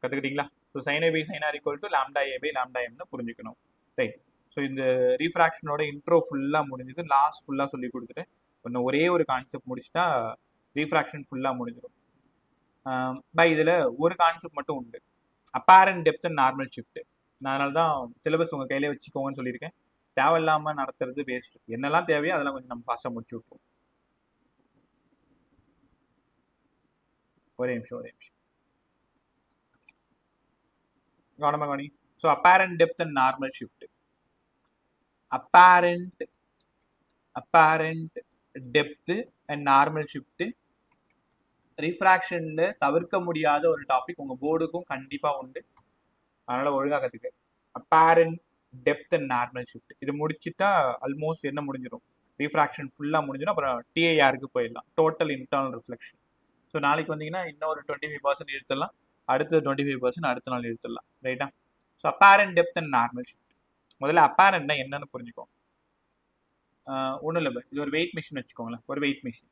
கத்துக்கிட்டீங்களா? So sin i by sin r equal to lambda A by lambda M புரிஞ்சுக்கணும். ரைட், ஸோ இந்த ரீஃப்ராக்ஷனோட இன்ட்ரோ ஃபுல்லாக முடிஞ்சது, லாஸ்ட் ஃபுல்லாக சொல்லி கொடுத்துட்டேன். இன்னும் ஒரே ஒரு கான்செப்ட் முடிச்சுட்டா ரீஃப்ராக்ஷன் ஃபுல்லாக முடிஞ்சிடும். பை இதில் ஒரு கான்செப்ட் மட்டும் உண்டு, apparent depth and normal shift. நான் அதனால தான் சிலபஸ் உங்கள் கையிலே வச்சுக்கோங்கன்னு சொல்லியிருக்கேன். தேவையில்லாமல் நடத்துறது வேஸ்ட். என்னெல்லாம் தேவையோ அதெல்லாம் கொஞ்சம் நம்ம ஃபாஸ்ட்டாக முடிச்சு விட்ருவோம். ஒரே நிமிஷம் கவனமாக கவனி. So apparent depth and normal shift. Apparent depth and normal shift ரீஃப்ராக்ஷன்ல தவிர்க்க முடியாத ஒரு டாபிக், உங்க போர்டுக்கும் கண்டிப்பா உண்டு, அதனால ஒழுங்கா கத்துக்க. Apparent depth and normal shift இது முடிச்சுட்டா ஆல்மோஸ்ட் என்ன முடிஞ்சிடும், ரீஃப்ராக்ஷன் ஃபுல்லா முடிஞ்சிடும். அப்புறம் TIRக்கு போயிடலாம், டோட்டல் இன்டர்னல் ரிஃப்ளெக்ஷன். ஸோ நாளைக்கு வந்தீங்கன்னா இன்னொரு 25% எடுத்துடலாம், அடுத்தது 25% அடுத்த நாள் எடுத்துடலாம். ரைட்டா? So apparent depth and normal shift. முதல்ல அப்பேரண்ட்னா என்னன்னு புரிஞ்சுக்கோங்க. ஒன்றும் இல்லை, இது ஒரு வெயிட் மிஷின் வச்சுக்கோங்களேன். ஒரு வெயிட் மிஷின்,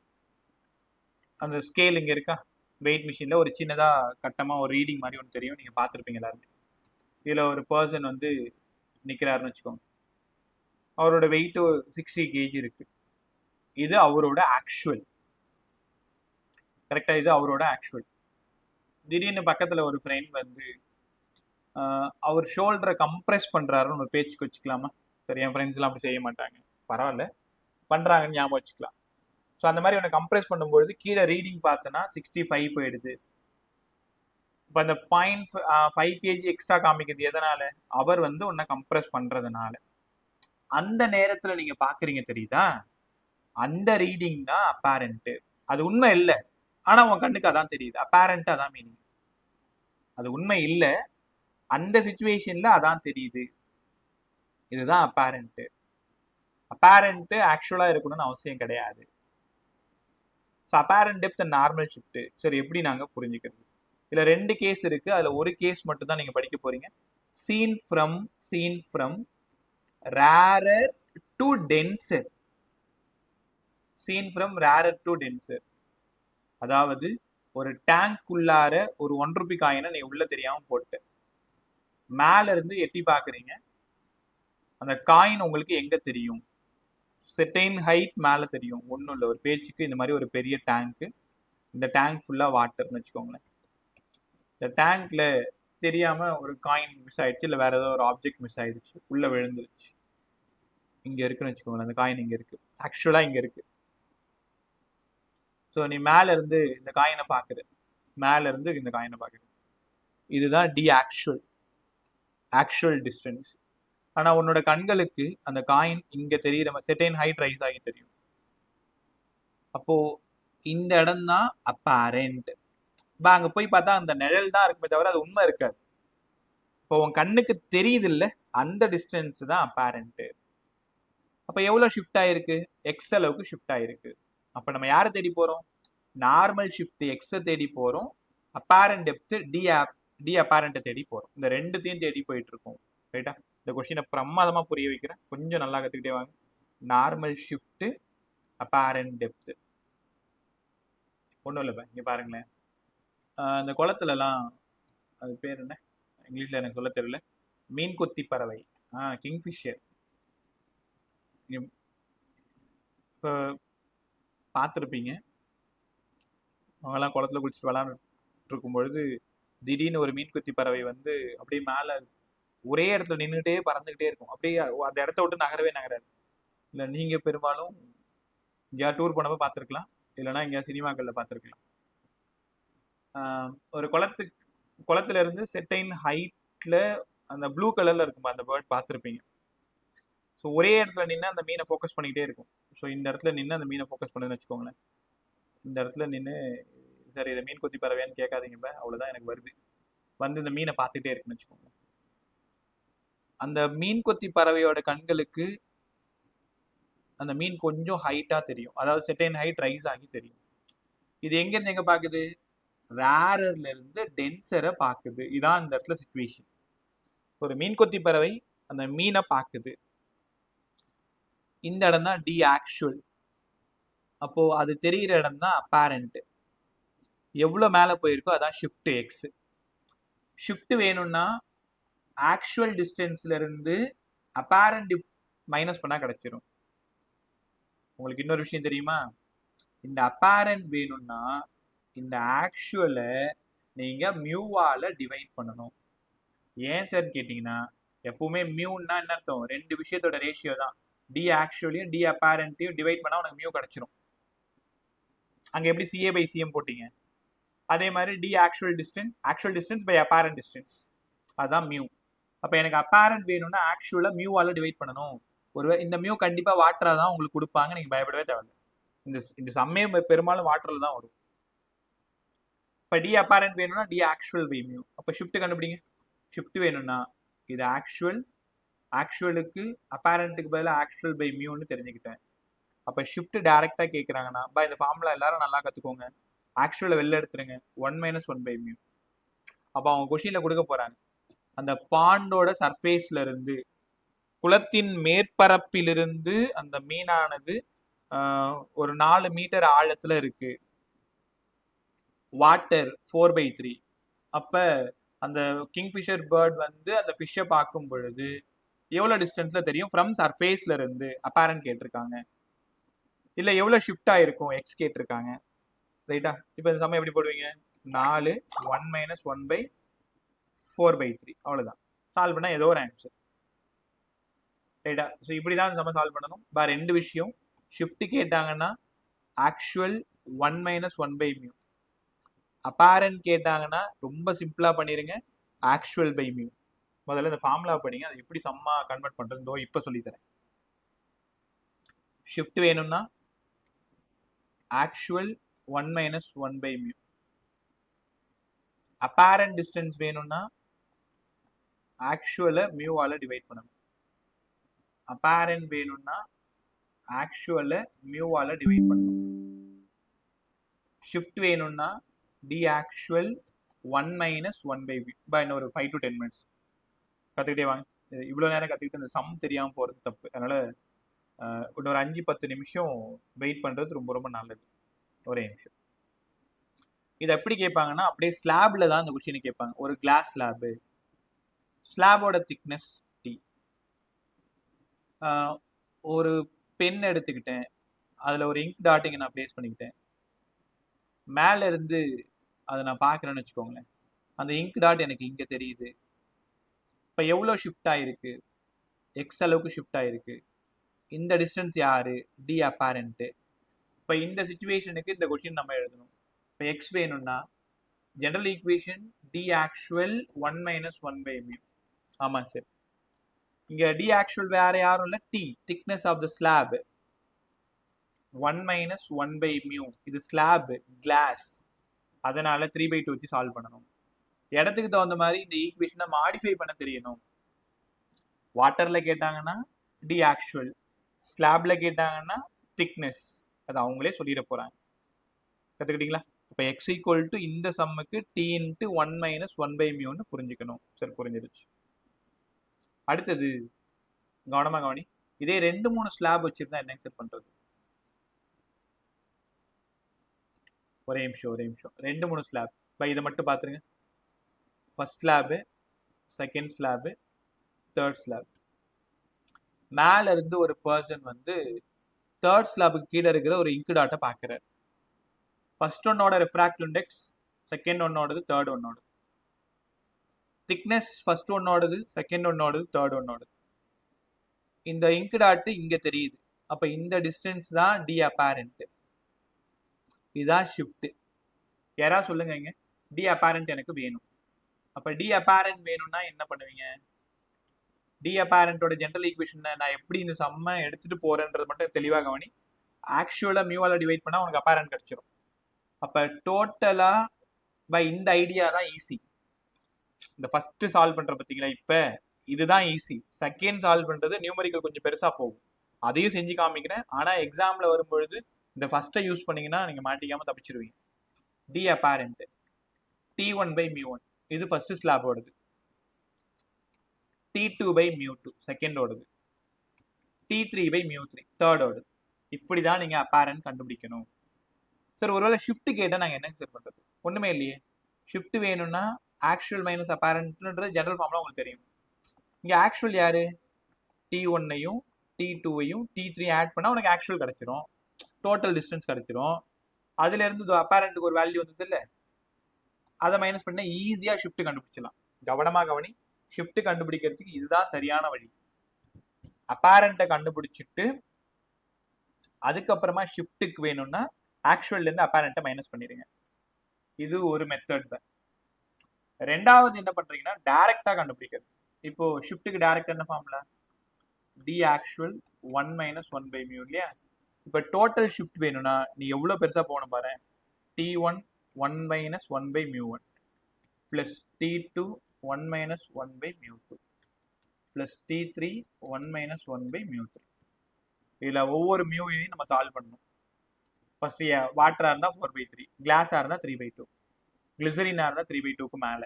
அந்த ஸ்கேல் இங்கே இருக்கா, வெயிட் மிஷினில் ஒரு சின்னதாக கட்டமாக ஒரு ரீடிங் மாதிரி ஒன்று தெரியும், நீங்கள் பார்த்துருப்பீங்க எல்லாருமே. இதில் ஒரு பர்சன் வந்து நிற்கிறாருன்னு வச்சுக்கோங்க, அவரோட வெயிட்டு 60 kg இருக்கு. இது அவரோட ஆக்சுவல், கரெக்டாக? இது அவரோட ஆக்சுவல். திடீர்னு பக்கத்தில் ஒரு ஃப்ரெண்ட் வந்து அவர் ஷோல்டரை கம்ப்ரெஸ் பண்ணுறாருன்னு ஒரு பேச்சுக்கு வச்சுக்கலாமா? சரி, என் ஃப்ரெண்ட்ஸ்லாம் அப்படி செய்ய மாட்டாங்க, பரவாயில்ல, பண்ணுறாங்கன்னு ஞாபகம் வச்சுக்கலாம். ஸோ அந்த மாதிரி ஒன்று கம்ப்ரெஸ் பண்ணும்பொழுது கீழே ரீடிங் பார்த்தோன்னா 65 போயிடுது. இப்போ அந்த 0.5 kg எக்ஸ்ட்ரா காமிக்கிறது எதனால? அவர் வந்து ஒன்றை கம்ப்ரெஸ் பண்ணுறதுனால. அந்த நேரத்தில் நீங்கள் பார்க்குறீங்க தெரியுதா, அந்த ரீடிங் தான் அப்பேரண்ட்டு. அது உண்மை இல்லை, ஆனால் உங்கள் கண்ணுக்கு அதான் தெரியுது, அப்பேரண்ட் அதான் மீனிங். அது உண்மை இல்லை, அந்த சிச்சுவேஷன்ல அதான் தெரியுது, இதுதான் அப்பேரண்ட். அப்பேரண்ட் ஆக்சுவலா இருக்கணும்னு அவசியம் கிடையாது. Apparent depth and normal shift சரி எப்படி நாங்க புரிஞ்சுக்கிறது? இதுல 2 கேஸ் இருக்கு, அதுல ஒரு கேஸ் மட்டும் தான் நீங்க படிக்க போறீங்க. seen from rarer to denser. seen from rarer to denser, அதாவது ஒரு டேங்க் உள்ளார ஒரு 1 ரூபி காயினை நீ உள்ள தெரியாம போட்டு மேல இருந்து எட்டி பாக்குறீங்க, அந்த காயின் உங்களுக்கு எங்க தெரியும்? செட்டைன் ஹைட் மேல தெரியும். ஒன்றும் இல்லை, ஒரு பேச்சுக்கு இந்த மாதிரி ஒரு பெரிய டேங்க், இந்த டேங்க் ஃபுல்லா வாட்டர்னு வச்சுக்கோங்களேன். இந்த டேங்க்ல தெரியாம ஒரு காயின் மிஸ் ஆயிடுச்சு, இல்லை வேற ஏதோ ஒரு ஆப்ஜெக்ட் மிஸ் ஆயிடுச்சு, உள்ள விழுந்துருச்சு. இங்க இருக்குன்னு வச்சுக்கோங்களேன், அந்த காயின் இங்க இருக்கு, ஆக்சுவலா இங்க இருக்கு. ஸோ நீ மேல இருந்து இந்த காயினை பாக்குற, மேல இருந்து இந்த காயினை பாக்குற, இதுதான் ஆக்சுவல் டிஸ்டன்ஸ். ஆனா உன்னோட கண்களுக்கு அந்த காயின் இங்க தெரியுற செட்டைன் ஹைட் ரைஸ் ஆகி தெரியும். அப்போ இந்த இடம் தான் அப்பேரண்ட். அங்க போய் பார்த்தா அந்த நிழல் தான் இருக்குமே தவிர அது உண்மை இருக்காது. இப்போ உன் கண்ணுக்கு தெரியுது இல்ல, அந்த டிஸ்டன்ஸ் தான் அப்பேரண்ட். அப்ப எவ்வளவு ஷிஃப்ட் ஆயிருக்கு? எக்ஸ் அளவுக்கு ஷிஃப்ட் ஆயிருக்கு. அப்ப நம்ம யாரை தேடி போறோம்? நார்மல் ஷிஃப்ட் எக்ஸை தேடி போறோம். அப்பேரண்ட் டெப்த் டி அப்பேரண்ட்டை தேடி போறோம். இந்த ரெண்டுத்தையும் தேடி போயிட்டு இருக்கோம். ரைட்டா? இந்த கொஸ்டினை பிரமாதமா புரிய வைக்கிறேன், கொஞ்சம் நல்லா கத்துக்கிட்டே வாங்க. நார்மல் ஷிஃப்ட் அப்பேரண்ட் டெப்த் ஒன்றும் இல்லை. இங்க பாருங்களேன், இந்த குளத்துலலாம் அது பேர் என்ன இங்கிலீஷ்ல எனக்கு சொல்ல தெரியல, மீன் கொத்தி பறவை, கிங்ஃபிஷர். இப்போ பார்த்துருப்பீங்க, அவங்கெல்லாம் குளத்துல குளிச்சுட்டு விளாண்டுட்டு இருக்கும் பொழுது திடீர்னு ஒரு மீன் கொத்தி பறவை வந்து அப்படியே மேலே ஒரே இடத்துல நின்றுட்டே பறந்துகிட்டே இருக்கும். அப்படியே அந்த இடத்த விட்டு நகரவே நகராது. இல்லை நீங்க பெரும்பாலும் எங்கேயா டூர் போனப்போ பார்த்துருக்கலாம், இல்லைன்னா எங்கேயா சினிமாக்களில் பார்த்துருக்கலாம். ஒரு குளத்துல இருந்து செட்டைன் ஹைட்ல அந்த ப்ளூ கலர்ல இருக்கும் அந்த பேர்ட் பார்த்துருப்பீங்க. ஸோ ஒரே இடத்துல நின்று அந்த மீனை ஃபோக்கஸ் பண்ணிக்கிட்டே இருக்கும். ஸோ இந்த இடத்துல நின்று அந்த மீனை ஃபோக்கஸ் பண்ணுன்னு வச்சுக்கோங்களேன். இந்த இடத்துல நின்று சரி இதை மீன் கொத்தி பறவையான்னு கேட்காதீங்க, அவ்வளோதான் எனக்கு வருது, வந்து இந்த மீனை பார்த்துட்டே இருக்குன்னு வச்சுக்கோங்களேன். அந்த மீன் கொத்தி பறவையோட கண்களுக்கு அந்த மீன் கொஞ்சம் ஹைட்டா தெரியும், அதாவது செட்டைன் ஹைட் ரைஸ் ஆகி தெரியும். இது எங்கேருந்து எங்க பார்க்குது? ரேரர்ல இருந்து டென்சரை பார்க்குது. இதான் இந்த இடத்துல சிச்சுவேஷன். ஒரு மீன் கொத்தி பறவை அந்த மீனை பார்க்குது. இந்த இடம் தான் டி ஆக்சுவல். அப்போ அது தெரிகிற இடம் தான் அப்பேரண்ட். எவ்வளோ மேலே போயிருக்கோ அதான் ஷிஃப்ட் எக்ஸ். ஷிஃப்ட் வேணும்னா ஆக்சுவல் டிஸ்டன்ஸ்ல இருந்து அப்பேரண்ட் மைனஸ் பண்ணா கிடைச்சிரும். உங்களுக்கு இன்னொரு விஷயம் தெரியுமா? இந்த அப்பேரண்ட் வேணும்னா இந்த ஆக்சுவலை நீங்க மியூவால டிவைட் பண்ணணும். ஏன் சார் கேட்டீங்கன்னா, எப்பவுமே மியூன்னா என்ன அர்த்தம்? ரெண்டு விஷயத்தோட ரேஷியோ தான். டி ஆக்சுவலையும் டி அப்பேரண்ட்டையும் டிவைட் பண்ணா உனக்கு மியூ கிடைச்சிரும். அங்க எப்படி சிஏ பை சிஎம் போட்டீங்க, அதே மாதிரி D actual distance by apparent distance, அதுதான் மியூ. அப்ப எனக்கு அப்பேரண்ட் வேணும்னா ஆக்சுவலா மியூவால டிவைட் பண்ணணும். ஒரு இந்த மியூ கண்டிப்பா வாட்டரா தான் உங்களுக்கு கொடுப்பாங்க, நீங்க பயப்படவே தேவையில்லை. இந்த சம்மே பெரும்பாலும் வாட்டர்ல தான் வரும். இப்போ டி அப்பேரண்ட் வேணும்னா டி ஆக்சுவல் பை மியூ. அப்போ ஷிஃப்ட் கண்டுபிடிங்க. ஷிஃப்ட் வேணும்னா இது ஆக்சுவலுக்கு அப்பேரண்ட்டுக்கு பதிலாக ஆக்சுவல் பை மியூன்னு தெரிஞ்சுக்கிட்டேன். அப்போ ஷிஃப்ட் டைரக்டா கேட்குறாங்கன்னா இந்த ஃபார்முலா எல்லாரும் நல்லா கற்றுக்கோங்க. ஆக்சுவலை வெளில எடுத்துருங்க, 1 - 1 மியூ. அப்போ அவங்க கொஷினில் கொடுக்க போறாங்க, அந்த பாண்டோட சர்ஃபேஸ்ல இருந்து, குளத்தின் மேற்பரப்பிலிருந்து அந்த மீனானது ஒரு 4 மீட்டர் ஆழத்துல இருக்கு, வாட்டர் 4/3. அப்ப அந்த கிங்ஃபிஷர் பேர்ட் வந்து அந்த ஃபிஷ்ஷை பார்க்கும் பொழுது எவ்வளவு டிஸ்டன்ஸ்ல தெரியும்? ஃப்ரம் சர்ஃபேஸ்ல இருந்து அப்பேரண்ட் கேட்டிருக்காங்க. இல்ல எவ்வளவு ஷிஃப்ட் ஆயிருக்கும்? எக்ஸ் கேட்டிருக்காங்க. ரைட்டா? இப்போ இந்த சமயம் எப்படி போடுவீங்க? 4 1 - 1/4/3 அவ்வளவுதான். சால்வ் பண்ணா ஏதோ ஒரு ஆன்சர். ரைட்டா? ஸோ இப்படிதான் இந்த சமயம் சால்வ் பண்ணணும். ரெண்டு விஷயம், ஷிஃப்ட் கேட்டாங்கன்னா ஆக்சுவல் 1 - 1 மியூ. அப்பேரண்ட் கேட்டாங்கன்னா ரொம்ப சிம்பிளா பண்ணிருங்க, ஆக்சுவல் பை மியூ. முதல்ல இந்த ஃபார்முலா படிங்க, அதை எப்படி சம்மா கன்வெர்ட் பண்றதோ இப்ப சொல்லி தரேன். ஷிஃப்ட் வேணும்னா ஆக்சுவல் 1 - 1 மியூ. அப்பேரண்ட் டிஸ்டன்ஸ் வேணும்னா ஆக்சுவலை மியூவால டிவைட் பண்ணணும். அப்பேரண்ட் வேணும்னா ஆக்சுவலை மியூவால டிவைட் பண்ணணும். ஷிஃப்ட் வேணும்னா டி ஆக்சுவல் 1 - 1 மியூ. இன்னொரு 5 to 10 minutes கற்றுக்கிட்டே வாங்க. இவ்வளோ நேரம் கற்றுக்கிட்டு இந்த சம் தெரியாமல் போகிறது தப்பு. அதனால் இன்னொரு 5-10 நிமிஷம் வெயிட் பண்ணுறது ரொம்ப ரொம்ப நல்லது. ஒரே நிமிஷம். இதை எப்படி கேட்பாங்கன்னா, அப்படியே ஸ்லாப்ல தான் இந்த கொஸ்டினை கேட்பாங்க. ஒரு கிளாஸ் ஸ்லாபு, ஸ்லாபோட திக்னஸ் டி. ஒரு பென் எடுத்துக்கிட்டேன், அதில் ஒரு இங்க் டாட்டிங்கை நான் பிளேஸ் பண்ணிக்கிட்டேன். மேலே இருந்து அதை நான் பார்க்குறேன்னு வச்சுக்கோங்களேன். அந்த இங்க் டாட் எனக்கு இங்கே தெரியுது. இப்போ எவ்வளோ ஷிஃப்ட் ஆகிருக்கு? எக்ஸ் அளவுக்கு ஷிஃப்ட் ஆகிருக்கு. இந்த டிஸ்டன்ஸ் யாரு? டி அப்பேரண்ட்டு. இப்போ இந்த சிச்சுவேஷனுக்கு இந்த கொஸ்டின் நம்ம எழுதணும். இப்போ எக்ஸ் வேணும்னா general equation D actual 1 - 1 mu. ஆமாம் சார், இங்கே டி ஆக்சுவல் வேற யாரும் இல்லை, D thickness of the slab. 1 - 1 mu. இது ஸ்லாப், கிளாஸ். அதனால 3/2 வச்சு சால்வ் பண்ணணும். இடத்துக்கு தகுந்த மாதிரி இந்த ஈக்குவேஷனை மாடிஃபை பண்ண தெரியணும். வாட்டர்ல கேட்டாங்கன்னா டி ஆக்சுவல், ஸ்லாப்ல கேட்டாங்கன்னா திக்னஸ், அது அவங்களே சொல்லிட போறாங்க. கத்துக்கிட்டீங்களா? இப்போ x ஈக்குவல் டு இந்த சம்முக்கு t இன்ட்டு 1 மைனஸ் 1/μன்னு புரிஞ்சுக்கணும். சரி, புரிஞ்சிருச்சு. அடுத்தது கவனமா கவனி. இதே 2-3 ஸ்லாப் வச்சிருந்தா என்ன செட் பண்றது? ஒரே நிமிஷம் 2-3 ஸ்லாப். இப்போ இதை மட்டும் பார்த்துருங்க. First slab, second slab, third slab. மேல இருந்து ஒரு பர்சன் வந்து தேர்ட் ஸ்லாபுக்கு கீழே இருக்கிற ஒரு இங்கு டாட்டை பார்க்குறாரு. ஃபர்ஸ்ட் ஒன்னோட ரெஃப்ராக்டிவ் இண்டெக்ஸ், செகண்ட் ஒன்னோடது, தேர்ட் ஒன்னோடது. திக்னஸ் ஃபர்ஸ்ட் ஒன்னோடது, செகண்ட் ஒன்னோடது, தேர்ட் ஒன்னோடது. இந்த இங்கு டாட் இங்க தெரியுது. அப்ப இந்த டிஸ்டன்ஸ் தான் டி அப்பேரண்ட். இதுதான் ஷிஃப்ட். யாரா சொல்லுங்க இங்க, டி அப்பேரண்ட் எனக்கு வேணும். அப்ப டி அப்பேரண்ட் வேணும்னா என்ன பண்ணுவீங்க? டி அப்பேரண்டோட ஜெனரல் ஈக்குவேஷன் நான் எப்படி இந்த சம்மை எடுத்துட்டு போறேன்றது மட்டும் தெளிவாக கவனி. ஆக்சுவலா மியூவால டிவைட் பண்ணா உனக்கு அப்பேரண்ட் கிடைச்சிடும். அப்ப டோட்டலா பை இந்த ஐடியா தான் ஈஸி. இந்த ஃபர்ஸ்ட் சால்வ் பண்ற பார்த்தீங்களா, இப்ப இதுதான் ஈஸி. செகண்ட் சால்வ் பண்றது நியூமரிக்கல் கொஞ்சம் பெருசா போகும், அதையும் செஞ்சு காமிக்கிறேன். ஆனா எக்ஸாம்ல வரும்பொழுது இந்த ஃபர்ஸ்ட்டை யூஸ் பண்ணீங்கன்னா நீங்க மாட்டிக்காம தப்பிச்சிருவீங்க. டி அப்பேரண்ட் t1/μ1 இது ஃபர்ஸ்ட் ஸ்லாபோடது, t2/μ2 செகண்டோடது, t3/μ3 தேர்டோடது. இப்படிதான் நீங்க அப்பேரண்ட் கண்டுபிடிக்கணும். சார் ஒருவேளை ஷிஃப்ட் கேட்டா நாங்க என்ன சார் பண்றது? ஒண்ணுமே இல்லையே. ஷிஃப்ட் வேணும்னா ஆக்சுவல் மைனஸ் அப்பேரண்ட்ன்றது ஜெனரல் ஃபார்ம்ல உங்களுக்கு தெரியும். இங்க ஆக்சுவல் யாரு? t1ஐயும் t2ஐயும் t3 ஆட் பண்ணா உனக்கு ஆக்சுவல் கிடைச்சிரும், டோட்டல் டிஸ்டன்ஸ் கிடைச்சிரும். அதுல இருந்து அப்பேரண்ட்டுக்கு ஒரு வேல்யூ வந்தது இல்ல, அதை மைனஸ் பண்ண ஈஸியா ஷிஃப்ட் கண்டுபிடிச்சலாம். கவனமா கவனி, ஷிஃப்ட் கண்டுபிடிக்கிறதுக்கு இதுதான் சரியான வழி. அப்பேரண்ட்டை கண்டுபிடிச்சிட்டு அதுக்கப்புறமா ஷிஃப்ட்டுக்கு வேணும்னா ஆக்சுவல்ல இருந்து அப்பேரண்ட்டை மைனஸ் பண்ணிடுங்க. இது ஒரு மெத்தட் தான். ரெண்டாவது என்ன பண்றீங்கன்னா டைரக்டா கண்டுபிடிக்கிறது. இப்போ ஷிஃப்ட்டுக்கு டைரக்ட் என்ன ஃபார்முலா? டி ஆக்சுவல் 1 மைனஸ் 1/μ இல்லையா? இப்போ டோட்டல் ஷிஃப்ட் வேணும்னா நீ எவ்வளவு பெருசா போகணும் பாரு. t1 1 minus 1/μ1 plus t2 1 minus 1/μ2 plus t3 1 minus 1/μ3. இதுல ஒவ்வொரு மியூவையும் நம்ம சால்வ் பண்ணணும். ஃபர்ஸ்ட் வாட்டரா இருந்தா 4/3, கிளாஸா இருந்தா 3/2, கிளிசரினா இருந்தா 3/2க்கு மேல.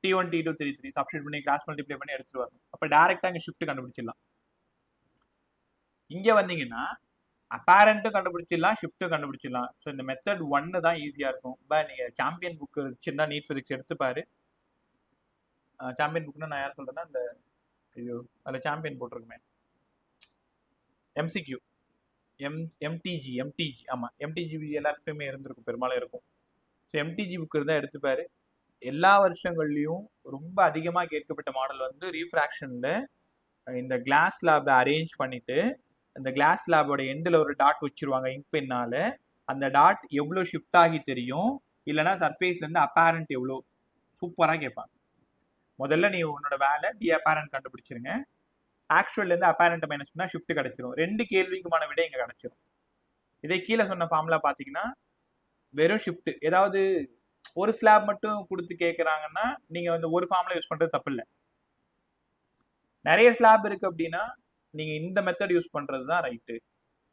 t1 t2 t3 சப்ஸ்டிட்யூட் பண்ணி கிராஸ் மல்டிப்ளை பண்ணி எடுத்துட்டு வரணும். அப்ப டைரக்டா இங்க ஷிஃப்ட் கண்டுபிடிச்சிடலாம். இங்க வந்தீங்கன்னா அப்பேரண்ட்டும் கண்டுபிடிச்சிடலாம், ஷிஃப்ட்டும் கண்டுபிடிச்சிடலாம். ஸோ இந்த மெத்தட் 1 தான் ஈஸியா இருக்கும். பட் நீங்க சாம்பியன் புக் சின்ன நீட் ஃபிசிக்ஸ் எடுத்து பாரு. சாம்பியன் புக்னா நான் யார் சொல்றேன்னா இந்த ஐயோ அதில் சாம்பியன் போட்டிருக்குமே, MCQ MTG ஆமாம், MTG எல்லாருக்குமே இருந்திருக்கும், பெரும்பாலும் இருக்கும். ஸோ MTG புக் இருந்தால் எடுத்துப்பாரு. எல்லா வருஷங்கள்லையும் ரொம்ப அதிகமாக கேட்கப்பட்ட மாடல் வந்து ரீஃப்ராக்ஷன்ல இந்த கிளாஸ் லேபை அரேஞ்ச் பண்ணிட்டு அந்த கிளாஸ் லேபோட எண்டில் ஒரு டாட் வச்சிருவாங்க இங்க் பென்னால. அந்த டாட் எவ்வளோ ஷிஃப்ட் ஆகி தெரியும், இல்லைன்னா சர்ஃபேஸ்ல இருந்து அப்பேரண்ட் எவ்வளோ, சூப்பராக கேட்பாங்க. முதல்ல நீ உன்னோட வேலை டி அப்பேரண்ட் கண்டுபிடிச்சிருங்க. ஆக்சுவல்ல இருந்து அப்பேரண்ட் மைனஸ் பண்ணா ஷிஃப்ட் கிடைச்சிரும். 2 கேள்விக்குமான விட இங்க கிடைச்சிரும். இதே கீழே சொன்ன ஃபார்முலா பாத்தீங்கன்னா வெறும் ஷிஃப்ட், ஏதாவது ஒரு ஸ்லாப் மட்டும் கொடுத்து கேட்கறாங்கன்னா நீங்க வந்து ஒரு ஃபார்முலா யூஸ் பண்றது தப்பு இல்லை. நிறைய ஸ்லாப் இருக்கு அப்படின்னா நீங்க இந்த மெத்தட் யூஸ் பண்றது தான் right.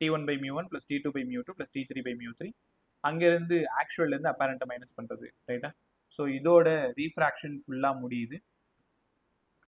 t1/μ1 plus t2/μ2 plus t3/μ3 அங்கிருந்து ஆக்சுவல்ல இருந்து அப்பேரண்ட்டை மைனஸ் பண்றது ரைட்டா. ஸோ இதோட ரீஃப்ராக்ஷன் ஃபுல்லா முடியுது.